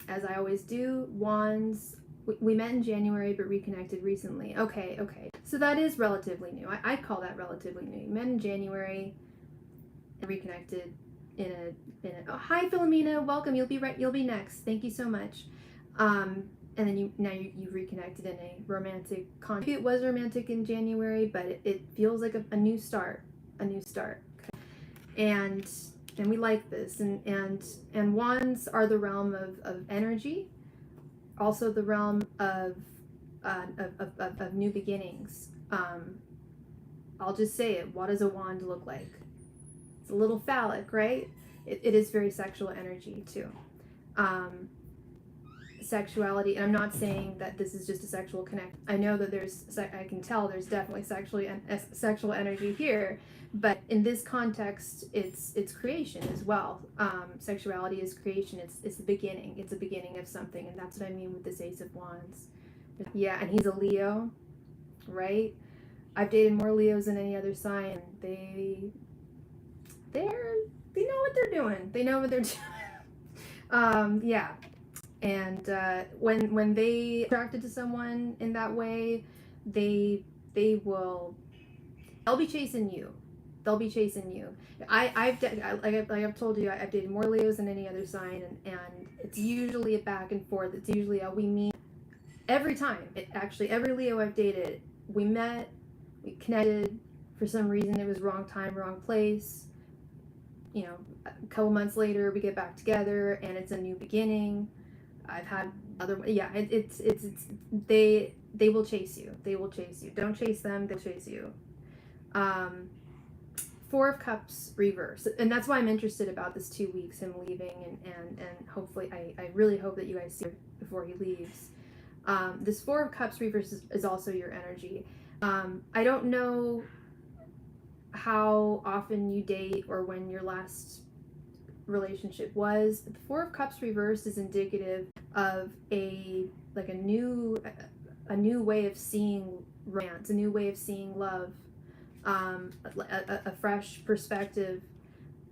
As I always do, Wands, we met in January but reconnected recently. Okay. So that is relatively new. I call that relatively new. You met in January and reconnected in a oh, hi Philomena, welcome. You'll be next. Thank you so much. And then you've reconnected in a romantic context. It was romantic in January, but it feels like a new start. Okay. And we like this, and wands are the realm of energy, also the realm of new beginnings. I'll just say it. What does a wand look like? It's a little phallic, right? It is very sexual energy too. Sexuality, and I'm not saying that this is just a sexual connect. I know that I can tell there's definitely sexual energy here, but in this context, it's creation as well. Sexuality is creation. It's the beginning. It's a beginning of something, and that's what I mean with this Ace of Wands. Yeah, and he's a Leo, right? I've dated more Leos than any other sign. They know what they're doing. They know what they're doing. Yeah. And when they attracted to someone in that way, they'll be chasing you. They'll be chasing you. I've told you, I've dated more Leos than any other sign, and it's usually a back and forth. It's usually a we meet every time. Every Leo I've dated, we met, we connected. For some reason, it was wrong time, wrong place. You know, a couple months later, we get back together, and it's a new beginning. I've had other, yeah, they will chase you. They will chase you. Don't chase them, they'll chase you. Four of Cups reverse. And that's why I'm interested about this 2 weeks, him leaving, and hopefully, I really hope that you guys see it before he leaves. This Four of Cups reverse is also your energy. I don't know how often you date or when your last relationship was, but the Four of Cups reversed is indicative of a new way of seeing romance, a new way of seeing love, a fresh perspective,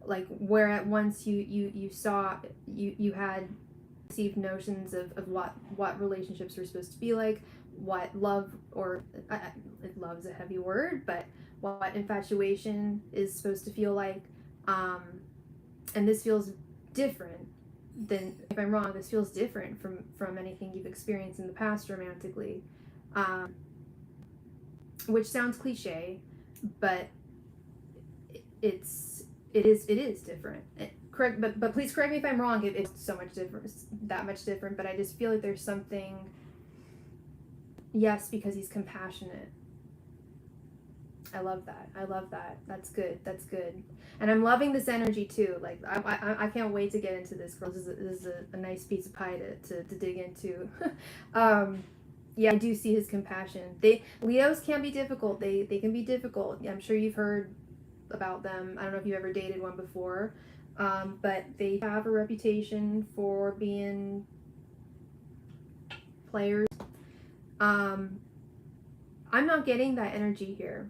like where at once you had received notions of what relationships were supposed to be like, what love, or love is a heavy word, but what infatuation is supposed to feel like. And this feels different than, if I'm wrong, this feels different from anything you've experienced in the past romantically, which sounds cliche, but it is different. But please correct me if I'm wrong. It's so much different, that much different. But I just feel like there's something. Yes, because he's compassionate. I love that. That's good. And I'm loving this energy too. Like I can't wait to get into this. This is a nice piece of pie to dig into. Yeah, I do see his compassion. Leos can be difficult. They can be difficult. I'm sure you've heard about them. I don't know if you ever dated one before, but they have a reputation for being players. I'm not getting that energy here.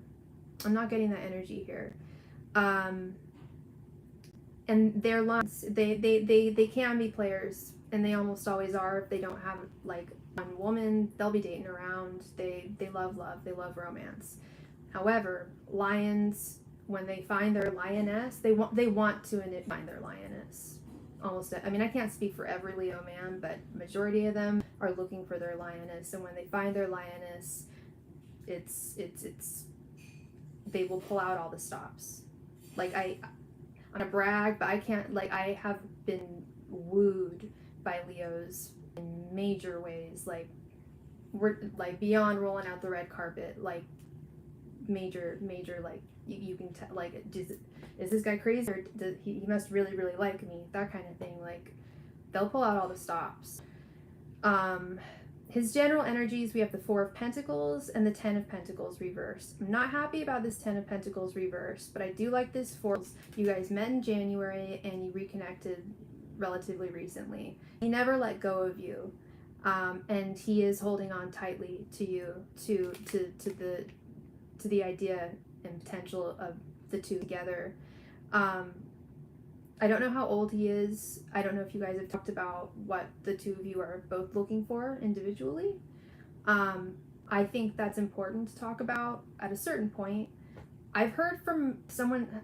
And their lines, they can be players, and they almost always are. If they don't have like one woman, they'll be dating around. They love love, they love romance. However, lions, when they find their lioness, they want to find their lioness. Almost, I mean, I can't speak for every Leo man, but majority of them are looking for their lioness, and when they find their lioness, it's they will pull out all the stops. Like I want to brag, but I can't. Like I have been wooed by Leos in major ways. Like we're like beyond rolling out the red carpet. Like major. Like you can tell. Like is this guy crazy, or he must really like me? That kind of thing. Like they'll pull out all the stops. His general energies, we have the Four of Pentacles and the Ten of Pentacles reverse. I'm not happy about this Ten of Pentacles reverse, but I do like this Four. You guys met in January and you reconnected relatively recently. He never let go of you, and he is holding on tightly to you, to the idea and potential of the two together. I don't know how old he is. I don't know if you guys have talked about what the two of you are both looking for individually. I think that's important to talk about at a certain point. I've heard from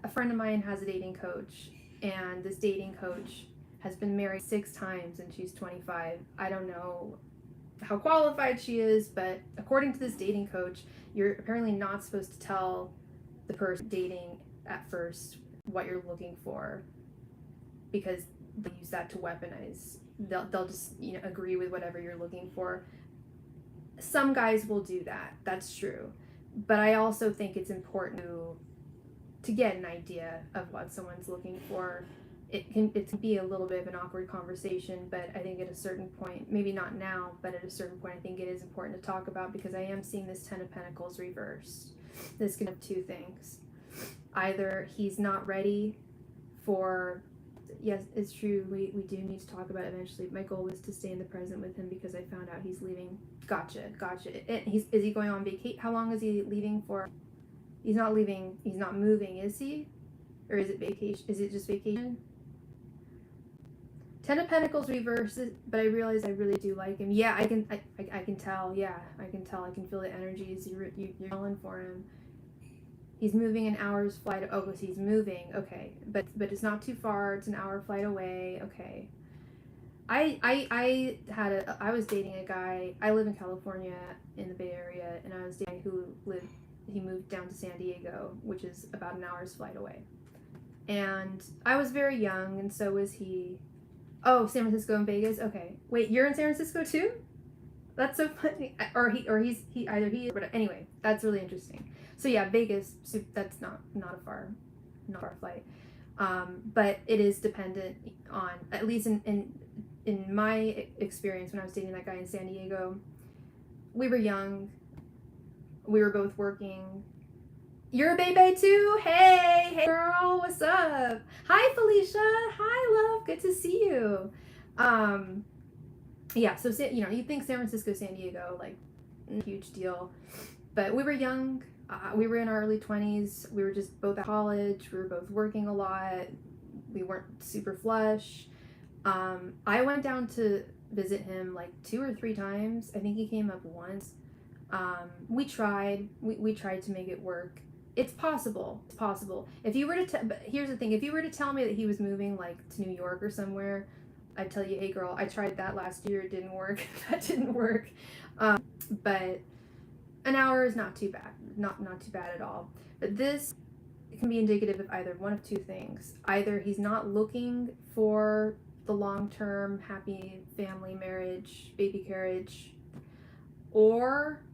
a friend of mine has a dating coach, and this dating coach has been married 6 times and she's 25. I don't know how qualified she is, but according to this dating coach, you're apparently not supposed to tell the person dating at first what you're looking for, because they use that to weaponize. They'll just agree with whatever you're looking for. Some guys will do that. That's true. But I also think it's important to get an idea of what someone's looking for. It can be a little bit of an awkward conversation, but I think at a certain point, maybe not now, but at a certain point, I think it is important to talk about, because I am seeing this Ten of Pentacles reversed. This can have 2 things. Either he's not ready for... Yes, it's true. We do need to talk about it eventually. My goal is to stay in the present with him because I found out he's leaving. Gotcha. Is he going on vacation? How long is he leaving for? He's not leaving. He's not moving, is he? Or is it vacation? Is it just vacation? Ten of Pentacles reverses, but I realize I really do like him. Yeah, I can tell. Yeah, I can tell. I can feel the energies. You're calling for him. He's moving an hour's flight. Oh, because he's moving. Okay, but it's not too far. It's an hour flight away. Okay. I was dating a guy. I live in California in the Bay Area, and I was dating a guy he moved down to San Diego, which is about an hour's flight away. And I was very young, and so was he. Oh, San Francisco and Vegas. Okay. Wait, you're in San Francisco too? That's so funny. Or anyway, that's really interesting. So yeah, Vegas, that's not a far flight. But it is dependent on, at least in my experience when I was dating that guy in San Diego, we were young, we were both working. You're a baby too? Hey girl, what's up? Hi Felicia, hi love, good to see you. Yeah, so you think San Francisco, San Diego, like huge deal, but we were young. We were in our early 20s. We were just both at college. We were both working a lot. We weren't super flush. I went down to visit him like 2 or 3 times. I think he came up once. We tried to make it work. It's possible. It's possible. If you were to, but here's the thing: if you were to tell me that he was moving like to New York or somewhere, I'd tell you, hey, girl, I tried that last year. It didn't work. That didn't work. But an hour is not too bad. Not too bad at all. But this can be indicative of either one of two things. Either he's not looking for the long-term happy family, marriage, baby carriage, or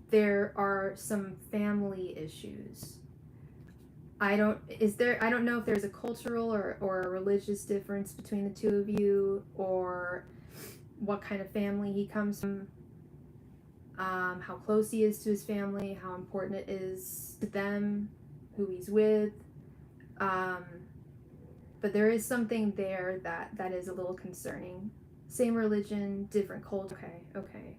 there are some family issues. I don't know if there's a cultural or a religious difference between the two of you, or what kind of family he comes from, how close he is to his family, how important it is to them, who he's with. But there is something there that is a little concerning. Same religion, different culture. Okay.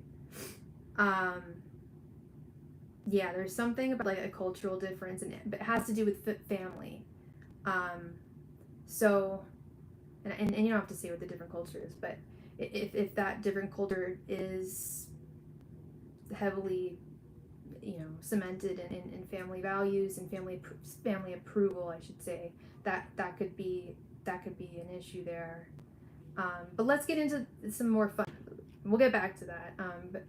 Yeah, there's something about like a cultural difference, but it has to do with family. So, and you don't have to say what the different culture is, but if that different culture is heavily, cemented in family values and family approval, I should say, that could be an issue there. But let's get into some more fun. We'll get back to that. But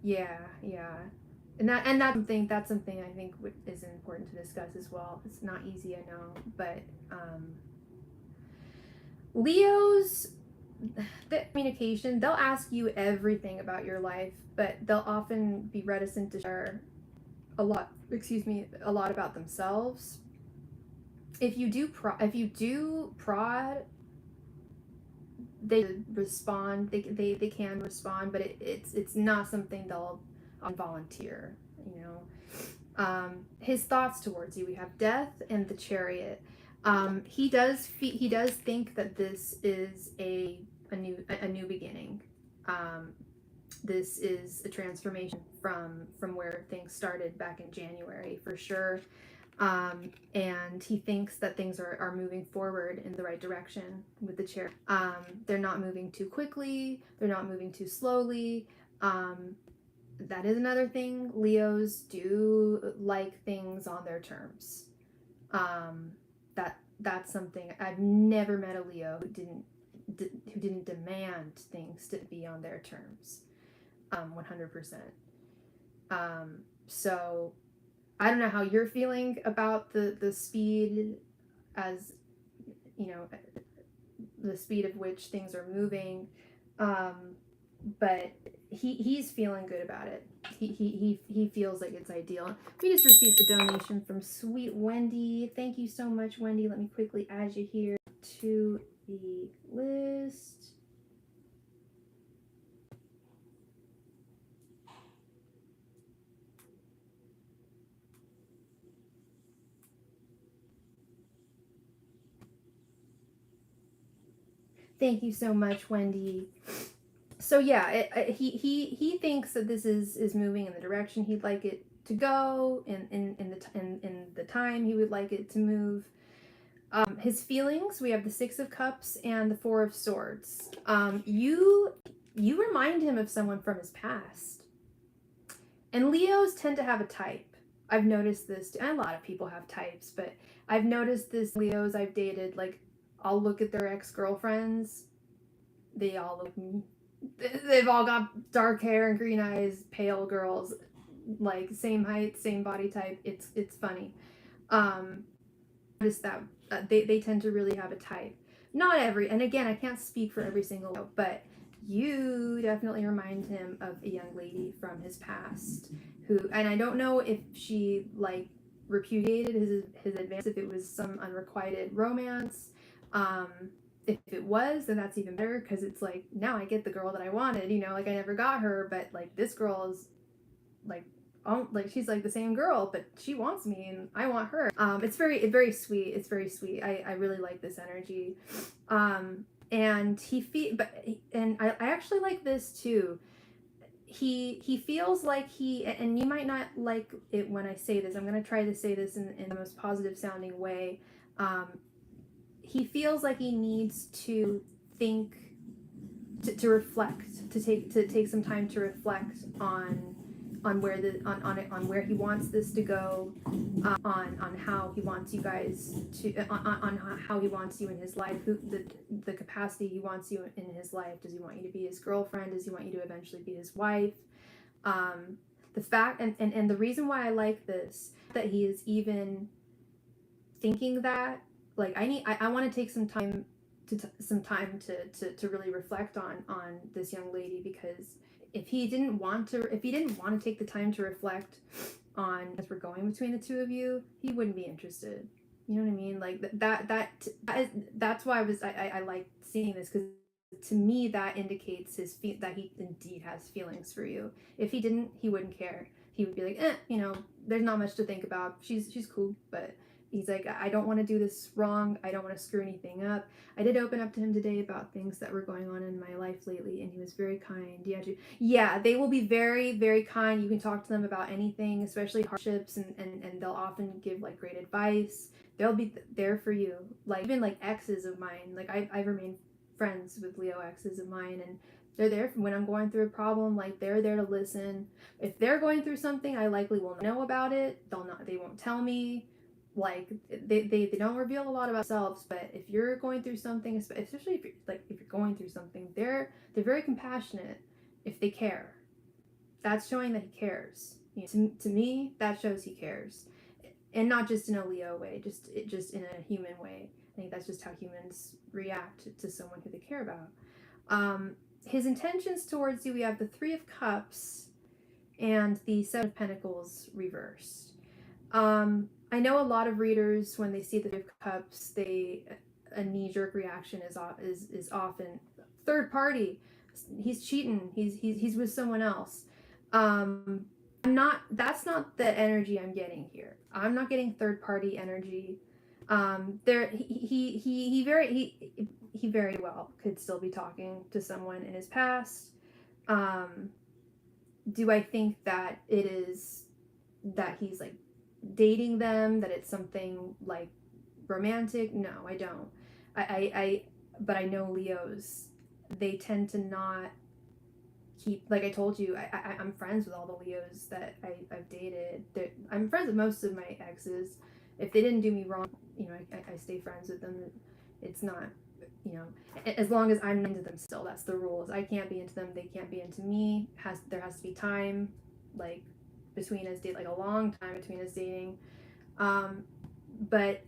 yeah. And that's something I think is important to discuss as well. It's not easy, I know, but Leo's the communication, they'll ask you everything about your life, but they'll often be reticent to share a lot about themselves. If you do prod, they respond. They can respond, but it's not something they'll volunteer. His thoughts towards you. We have Death and the Chariot. He does think that this is a new beginning. This is a transformation from where things started back in January, for sure. And he thinks that things are moving forward in the right direction with the Chariot. They're not moving too quickly. They're not moving too slowly. That is another thing. Leos do like things on their terms. That's something. I've never met a Leo who didn't demand things to be on their terms. 100%. So I don't know how you're feeling about the speed, as the speed of which things are moving, but he's feeling good about it. He feels like it's ideal. We just received a donation from Sweet Wendy. Thank you so much, Wendy. Let me quickly add you here to the list. Thank you so much, Wendy. So yeah, he thinks that this is moving in the direction he'd like it to go, in the time he would like it to move. His feelings, we have the Six of Cups and the Four of Swords. You remind him of someone from his past. And Leos tend to have a type. I've noticed this, and a lot of people have types, but I've noticed this. Leos I've dated, like, I'll look at their ex-girlfriends. They've all got dark hair and green eyes, pale girls, like same height, same body type. It's funny. Notice that they tend to really have a type. Not every, and again, I can't speak for every single one, but you definitely remind him of a young lady from his past who, and I don't know if she like repudiated his advance, if it was some unrequited romance. If it was, then that's even better, because it's like, now I get the girl that I wanted, like I never got her, but like this girl is like, oh, like she's like the same girl, but she wants me and I want her. It's very sweet. It's very sweet. I really like this energy. And I actually like this too. He feels like and you might not like it when I say this. I'm going to try to say this in the most positive sounding way. He feels like he needs to think, to reflect, to take some time to reflect on on where on where he wants this to go, on how he wants you guys to on how he wants you in his life, the capacity he wants you in his life. Does he want you to be his girlfriend? Does he want you to eventually be his wife? The fact and the reason why I like this, that he is even thinking that, like, I want to take some time to really reflect on this young lady, because if he didn't want to take the time to reflect on as we're going between the two of you, he wouldn't be interested. You know what I mean? Like that's why I like seeing this, because to me that indicates that he indeed has feelings for you. If he didn't, he wouldn't care. He would be like, there's not much to think about. She's cool, but he's like, I don't want to do this wrong. I don't want to screw anything up. I did open up to him today about things that were going on in my life lately, and he was very kind. Yeah, they will be very, very kind. You can talk to them about anything, especially hardships, and they'll often give like great advice. They'll be there for you. Like, even like exes of mine, like I've remained friends with Leo exes of mine, and they're there when I'm going through a problem. Like, they're there to listen. If they're going through something, I likely will know about it. They won't tell me. Like, they don't reveal a lot about themselves, but if you're going through something, especially if you're going through something, they're very compassionate if they care. That's showing that he cares. To me, that shows he cares, and not just in a Leo way, just in a human way. I think that's just how humans react to someone who they care about. His intentions towards you, we have the Three of Cups and the Seven of Pentacles reversed. I know a lot of readers, when they see the Three of Cups, a knee-jerk reaction is often third party. He's cheating. He's with someone else. That's not the energy I'm getting here. I'm not getting third party energy. He very well could still be talking to someone in his past. Do I think that it is that he's like dating them, that it's something like romantic? No, I don't. But I know Leos, they tend to not keep, like I told you, I'm friends with all the Leos that I've dated. I'm friends with most of my exes. If they didn't do me wrong, I stay friends with them. It's not, as long as I'm into them still. That's the rules. I can't be into them, they can't be into me. There has to be time, like, between us like a long time between us dating. But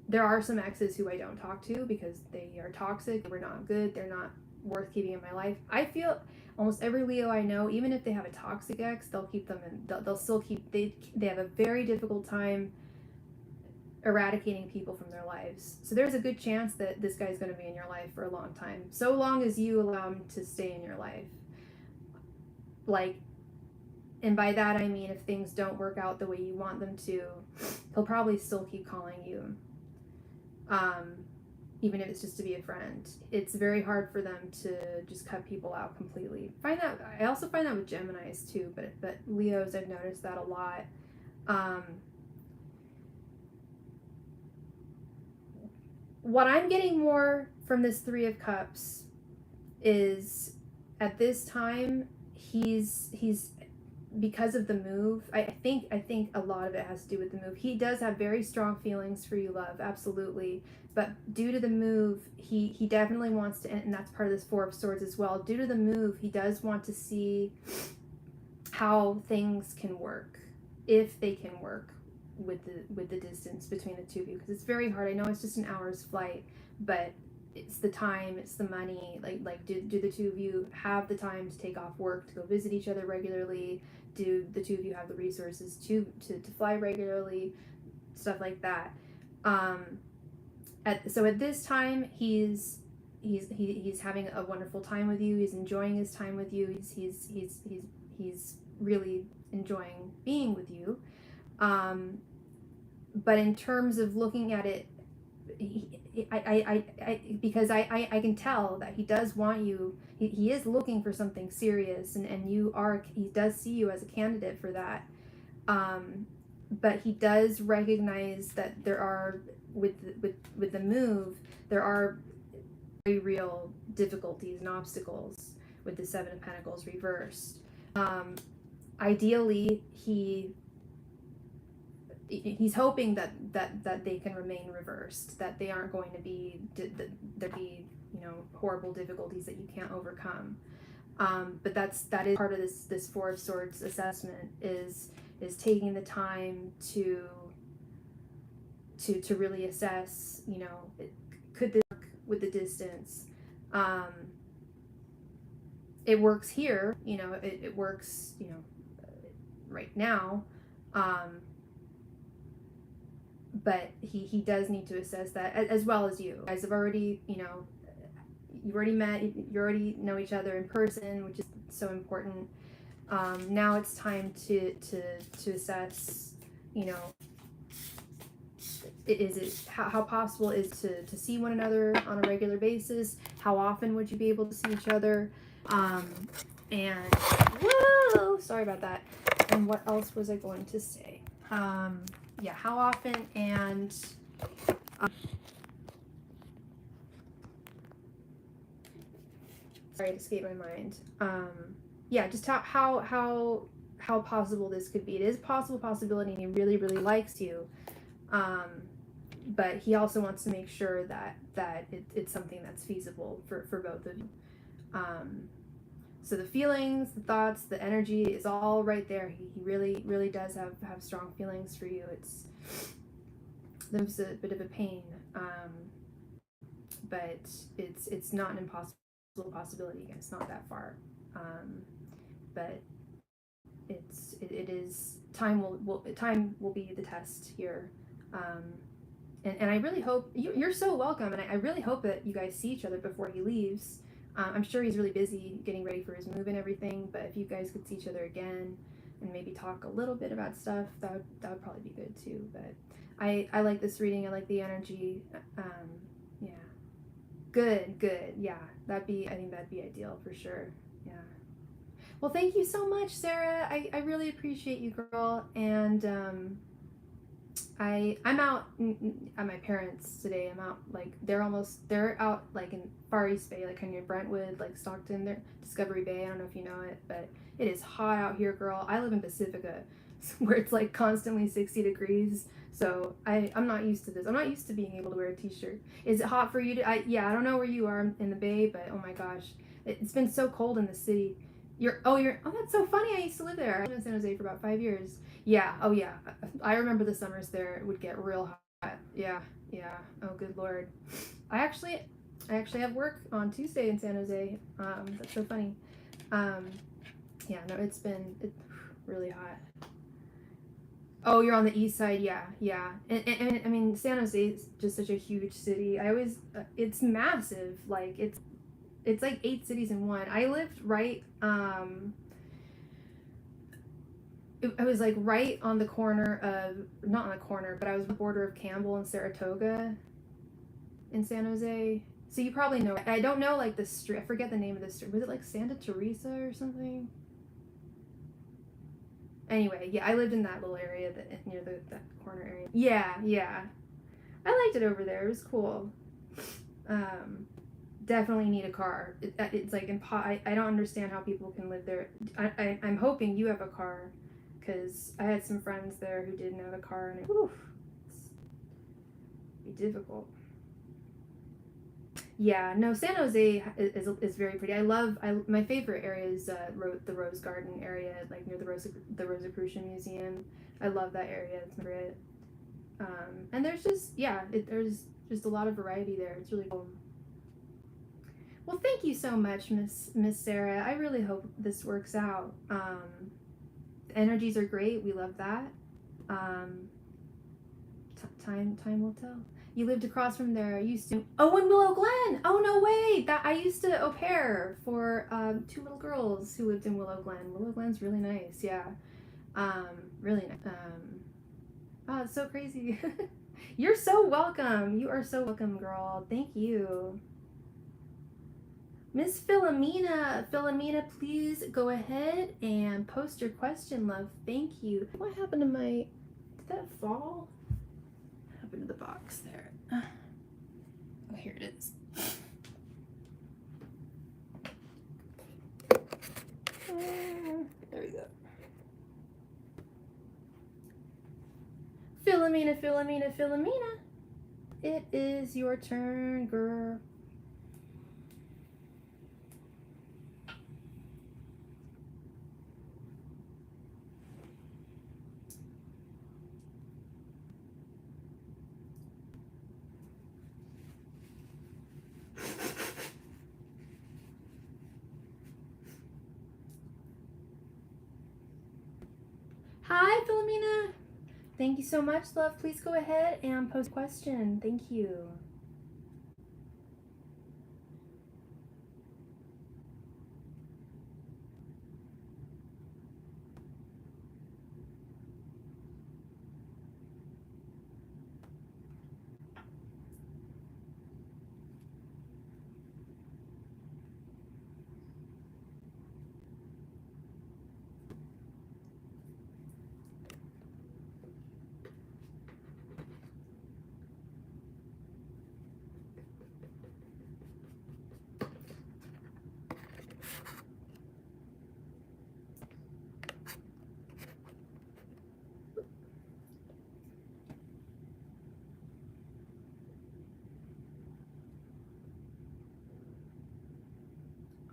there are some exes who I don't talk to because they are toxic, they were not good, they're not worth keeping in my life. I feel almost every Leo I know, even if they have a toxic ex, they'll keep them in, they'll still keep, they have a very difficult time eradicating people from their lives. So there's a good chance that this guy's going to be in your life for a long time, so long as you allow him to stay in your life. Like, and by that I mean, if things don't work out the way you want them to, he'll probably still keep calling you, even if it's just to be a friend. It's very hard for them to just cut people out completely. I also find that with Geminis too, but Leos, I've noticed that a lot. What I'm getting more from this Three of Cups is, at this time, he's because of the move. I think a lot of it has to do with the move. He does have very strong feelings for you, love, absolutely. But due to the move, he definitely wants to, and that's part of this Four of Swords as well. Due to the move, he does want to see how things can work, if they can work with the distance between the two of you, because it's very hard. I know it's just an hour's flight, but it's the time, it's the money. Like do the two of you have the time to take off work to go visit each other regularly? Do the two of you have the resources to fly regularly? Stuff like that. So at this time, he's having a wonderful time with you. He's enjoying his time with you. He's really enjoying being with you. But in terms of looking at it, because I can tell that he does want you. He is looking for something serious, and he does see you as a candidate for that. But he does recognize that there are, with the move, there are very real difficulties and obstacles with the Seven of Pentacles reversed. ideally he's hoping that they can remain reversed, that they aren't going to be there be horrible difficulties that you can't overcome. But that is part of this Four of Swords assessment, is taking the time to really assess, could this work with the distance. It works here, it works, right now. But he does need to assess that, as well as you guys have already, you've already met, you already know each other in person, which is so important. Now it's time to assess, how possible is to see one another on a regular basis? How often would you be able to see each other? And whoa, sorry about that. And what else was I going to say? Yeah, how often, and sorry, it escaped my mind. Yeah, just how possible this could be. It is a possibility, and he really, really likes you. But he also wants to make sure that it's something that's feasible for both of you. So the feelings, the thoughts, the energy is all right there. He really, really does have strong feelings for you. There's a bit of a pain, but it's not an impossible possibility. Again, it's not that far, but it is time will be the test here. And I really hope you're so welcome, and I really hope that you guys see each other before he leaves. I'm sure he's really busy getting ready for his move and everything, but if you guys could see each other again and maybe talk a little bit about stuff, that would probably be good too. But I like this reading. I like the energy. Yeah, good. Yeah, I think that'd be ideal for sure. Yeah. Well, thank you so much, Sarah. I really appreciate you, girl. And I'm out at my parents today. I'm out, like, they're out like in Far East Bay, like near Brentwood, like Stockton, there, Discovery Bay. I don't know if you know it, but it is hot out here, girl. I live in Pacifica, where it's like constantly 60 degrees. So I'm not used to this. I'm not used to being able to wear a t-shirt. Is it hot for you to, yeah, I don't know where you are in the Bay, but oh my gosh, it's been so cold in the city. Oh, that's so funny. I used to live there. I lived in San Jose for about 5 years. Yeah. Oh yeah. I remember the summers there. It would get real hot. Yeah. Oh, good Lord. I actually have work on Tuesday in San Jose. That's so funny. Yeah, no, it's really hot. Oh, you're on the east side. Yeah. And I mean, San Jose is just such a huge city. It's massive. Like, it's like 8 cities in one. I lived right, I was like right on the corner of, not on the corner, but I was on the border of Campbell and Saratoga in San Jose. So you probably know, I don't know, like, the street, I forget the name of the street. Was it like Santa Teresa or something? Anyway, yeah, I lived in that little area near that corner area. Yeah. I liked it over there. It was cool. Definitely need a car. It's like I don't understand how people can live there. I'm hoping you have a car, because I had some friends there who didn't have a car, and it's be difficult. Yeah, no, San Jose is very pretty. My favorite area is the Rose Garden area, like near the Rosicrucian Museum. I love that area. It's my favorite. And there's just there's just a lot of variety there. It's really cool. Well, thank you so much, Miss Sarah. I really hope this works out. The energies are great. We love that. Time will tell. You lived across from there. You used to. Oh, in Willow Glen. Oh, no way. I used to au pair for 2 little girls who lived in Willow Glen. Willow Glen's really nice. Yeah. Really nice. Oh, it's so crazy. You're so welcome. You are so welcome, girl. Thank you. Miss Philomena, please go ahead and post your question, love. Thank you. What happened to did that fall? What happened to the box there? Oh, here it is. There we go. Philomena, Philomena, Philomena. It is your turn, girl. Hi, Philomena. Thank you so much, love. Please go ahead and post a question. Thank you.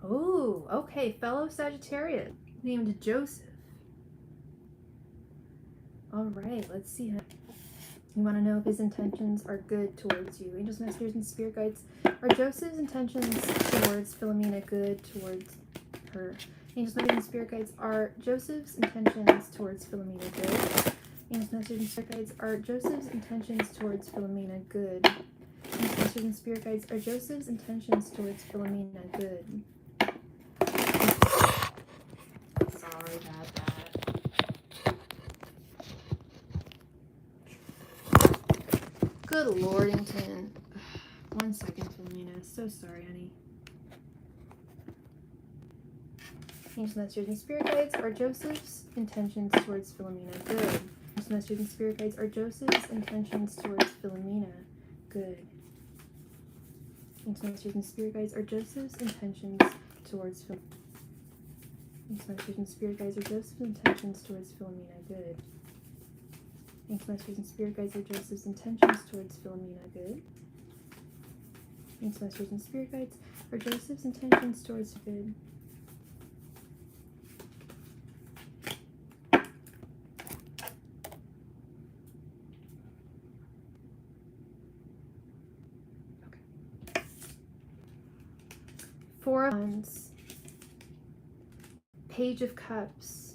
Oh, okay. Fellow Sagittarius named Joseph. All right, let's see. You want to know if his intentions are good towards you. Angels, messengers, and spirit guides. Are Joseph's intentions towards Philomena good towards her? Angels, messengers, and spirit guides. Are Joseph's intentions towards Philomena good? Angels, messengers, and spirit guides. Are Joseph's intentions towards Philomena good? Angels, messengers, and spirit guides. Are Joseph's intentions towards Philomena good? Sorry about that. Good Lordington. 1 second, Philomena. So sorry, honey. Angels, messengers, and spirit guides. Are Joseph's intentions towards Philomena good? Angels, messengers, and spirit guides. Are Joseph's intentions towards Philomena good? Angels, messengers, and spirit guides. Are Joseph's intentions towards Philomena? Angels, messengers, and spirit guides. Are Joseph's intentions towards Philomena good? Angels, messengers, and spirit guides. Are Joseph's intentions towards Philomena good? Angels, messengers, and spirit guides. Are Joseph's intentions towards good? Okay. 4 of Wands. Page of Cups.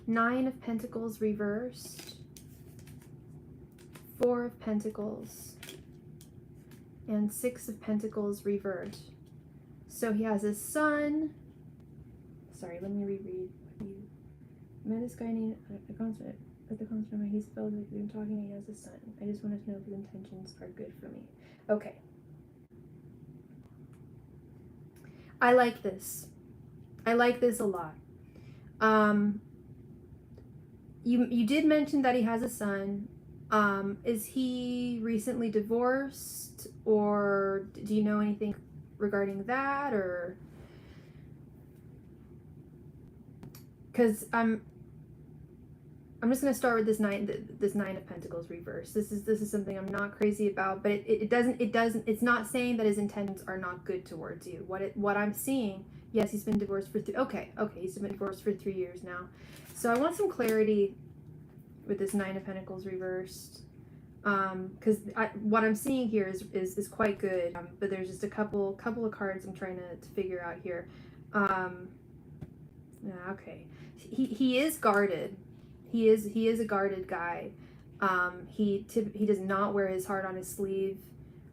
9 of Pentacles reversed. 4 of Pentacles. And 6 of Pentacles reversed. So he has a son. Sorry, let me reread what you met. This guy named at the concert when he's felt like we've been talking and he has a son. I just wanted to know if his intentions are good for me. Okay. I like this. I like this a lot. You did mention that he has a son. Is he recently divorced, or do you know anything regarding that, or? Because I'm just gonna start with this nine of Pentacles reversed. This is something I'm not crazy about, but it's not saying that his intentions are not good towards you. What I'm seeing, yes, he's been divorced for he's been divorced for 3 years now. So I want some clarity with this 9 of Pentacles reversed, because what I'm seeing here is quite good, but there's just a couple of cards I'm trying to figure out here. Okay, he is guarded. He is a guarded guy. He does not wear his heart on his sleeve.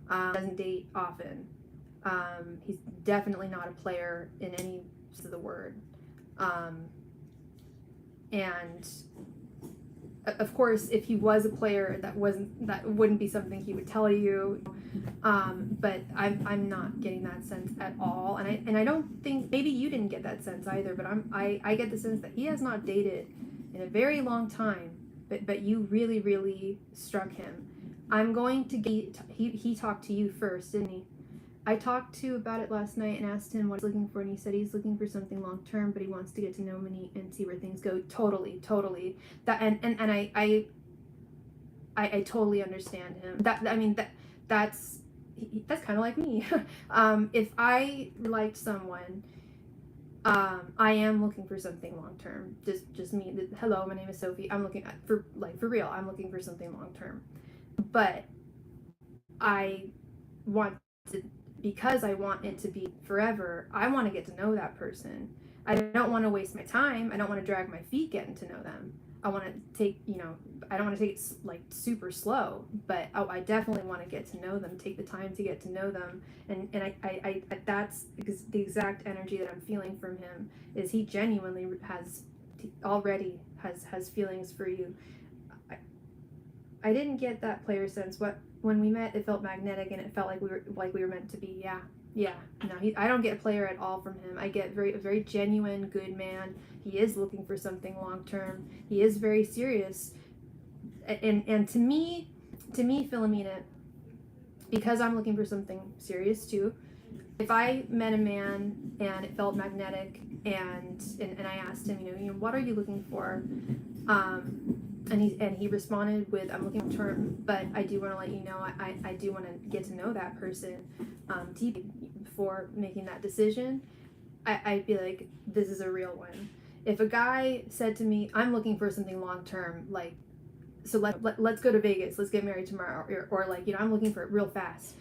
Doesn't date often. He's definitely not a player in any sense of the word. And of course, if he was a player, that wouldn't be something he would tell you. But I'm not getting that sense at all, and I don't think, maybe you didn't get that sense either. But I get the sense that he has not dated in a very long time. But you really struck him. I'm going to get he talked to you first, didn't he? I talked to about it last night and asked him what he's looking for, and he said he's looking for something long term, but he wants to get to know me and see where things go. Totally. That and I totally understand him. That's kind of like me. If I liked someone, I am looking for something long term. Just me. Hello, my name is Sophie. I'm looking for real. I'm looking for something long term. But I want to, because I want it to be forever. I want to get to know that person. I don't want to waste my time. I don't want to drag my feet getting to know them. I want to take, I don't want to take it like super slow, but I definitely want to get to know them, take the time to get to know them. And I that's the exact energy that I'm feeling from him, is he genuinely already has feelings for you. I didn't get that player sense. When we met, it felt magnetic and it felt like we were meant to be. Yeah. No, I don't get a player at all from him. I get a very genuine, good man. He is looking for something long term. He is very serious. And to me, Philomena, because I'm looking for something serious too. If I met a man and it felt magnetic, and I asked him, what are you looking for? And he responded with, I'm looking for term, but I do want to let you know, I do want to get to know that person deeply before making that decision. I'd be like, this is a real one. If a guy said to me, I'm looking for something long term, like, so let's go to Vegas, let's get married tomorrow, or like, I'm looking for it real fast,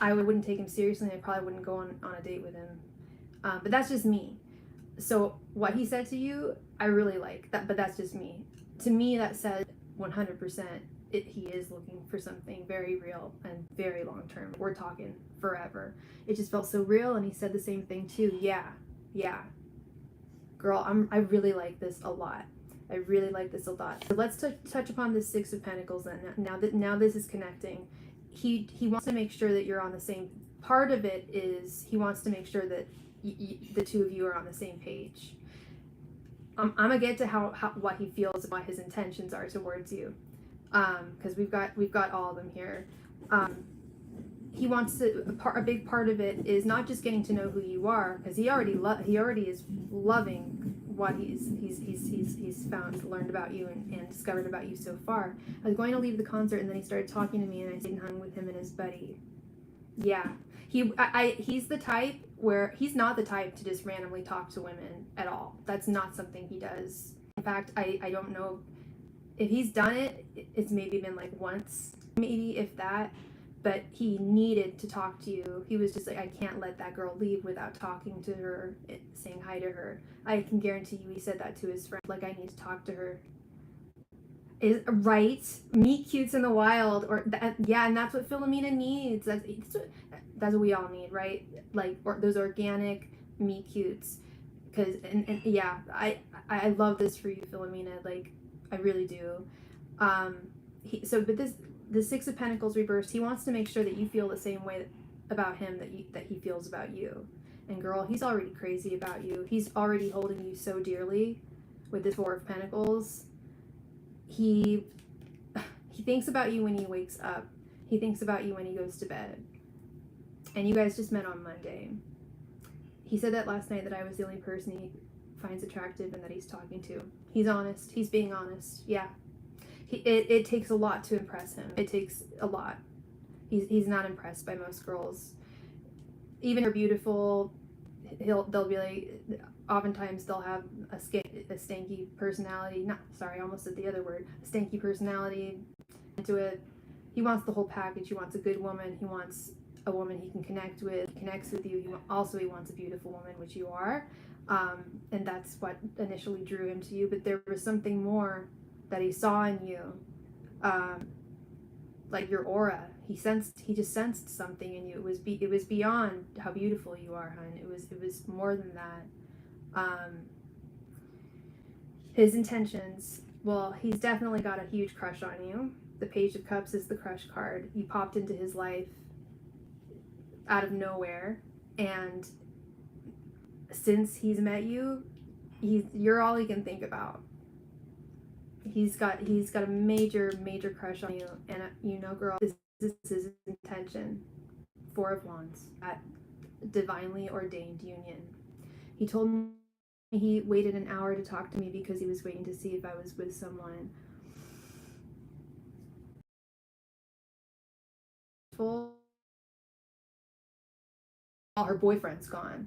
I wouldn't take him seriously, and I probably wouldn't go on a date with him. But that's just me. So what he said to you, I really like that, but that's just me. To me, that says 100% he is looking for something very real and very long term. We're talking forever. It just felt so real, and he said the same thing too. Yeah, girl, I really like this a lot. I really like this a lot. So let's touch upon the Six of Pentacles then. Now this is connecting. He wants to make sure that you're on the same. Part of it is he wants to make sure that the two of you are on the same page. I'm gonna get to how what he feels and what his intentions are towards you, because we've got all of them here. He wants to. A big part of it is not just getting to know who you are, because he already is loving what he's learned about you and discovered about you so far. I was going to leave the concert, and then he started talking to me, and I stayed and hung with him and his buddy. Yeah, he's the type where he's not the type to just randomly talk to women at all. That's not something he does. In fact, I don't know if he's done it. It's maybe been like once, maybe if that. But he needed to talk to you. He was just like, I can't let that girl leave without talking to her, saying hi to her. I can guarantee you he said that to his friend, like, I need to talk to her. Is right? Meet cutes in the wild, or yeah, and that's what Philomena needs. That's what we all need, right? Like, or those organic meet cutes. Because and yeah, I love this for you, Philomena. Like, I really do. But the Six of Pentacles reversed, he wants to make sure that you feel the same way about him that he feels about you. And girl, he's already crazy about you. He's already holding you so dearly with this Four of Pentacles. He thinks about you when he wakes up. He thinks about you when he goes to bed. And you guys just met on Monday. He said that last night, that I was the only person he finds attractive and that he's talking to. He's honest. He's being honest. Yeah. It takes a lot to impress him. It takes a lot. He's not impressed by most girls. Even if they're beautiful, they'll be like, oftentimes they'll have a stanky personality. I almost said the other word. A stanky personality into it. He wants the whole package. He wants a good woman. He wants a woman he can connect with. He connects with you. He wants a beautiful woman, which you are. And that's what initially drew him to you. But there was something more that he saw in you, like your aura. He just sensed something in you. It was beyond how beautiful you are, hun. It was more than that. His intentions. Well, he's definitely got a huge crush on you. The Page of Cups is the crush card. You popped into his life out of nowhere, and since he's met you, you're all he can think about. He's got a major crush on you, and girl, this is his intention. Four of Wands, that divinely ordained union. He told me he waited an hour to talk to me because he was waiting to see if I was with someone. while her boyfriend's gone.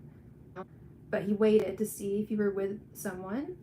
But he waited to see if you were with someone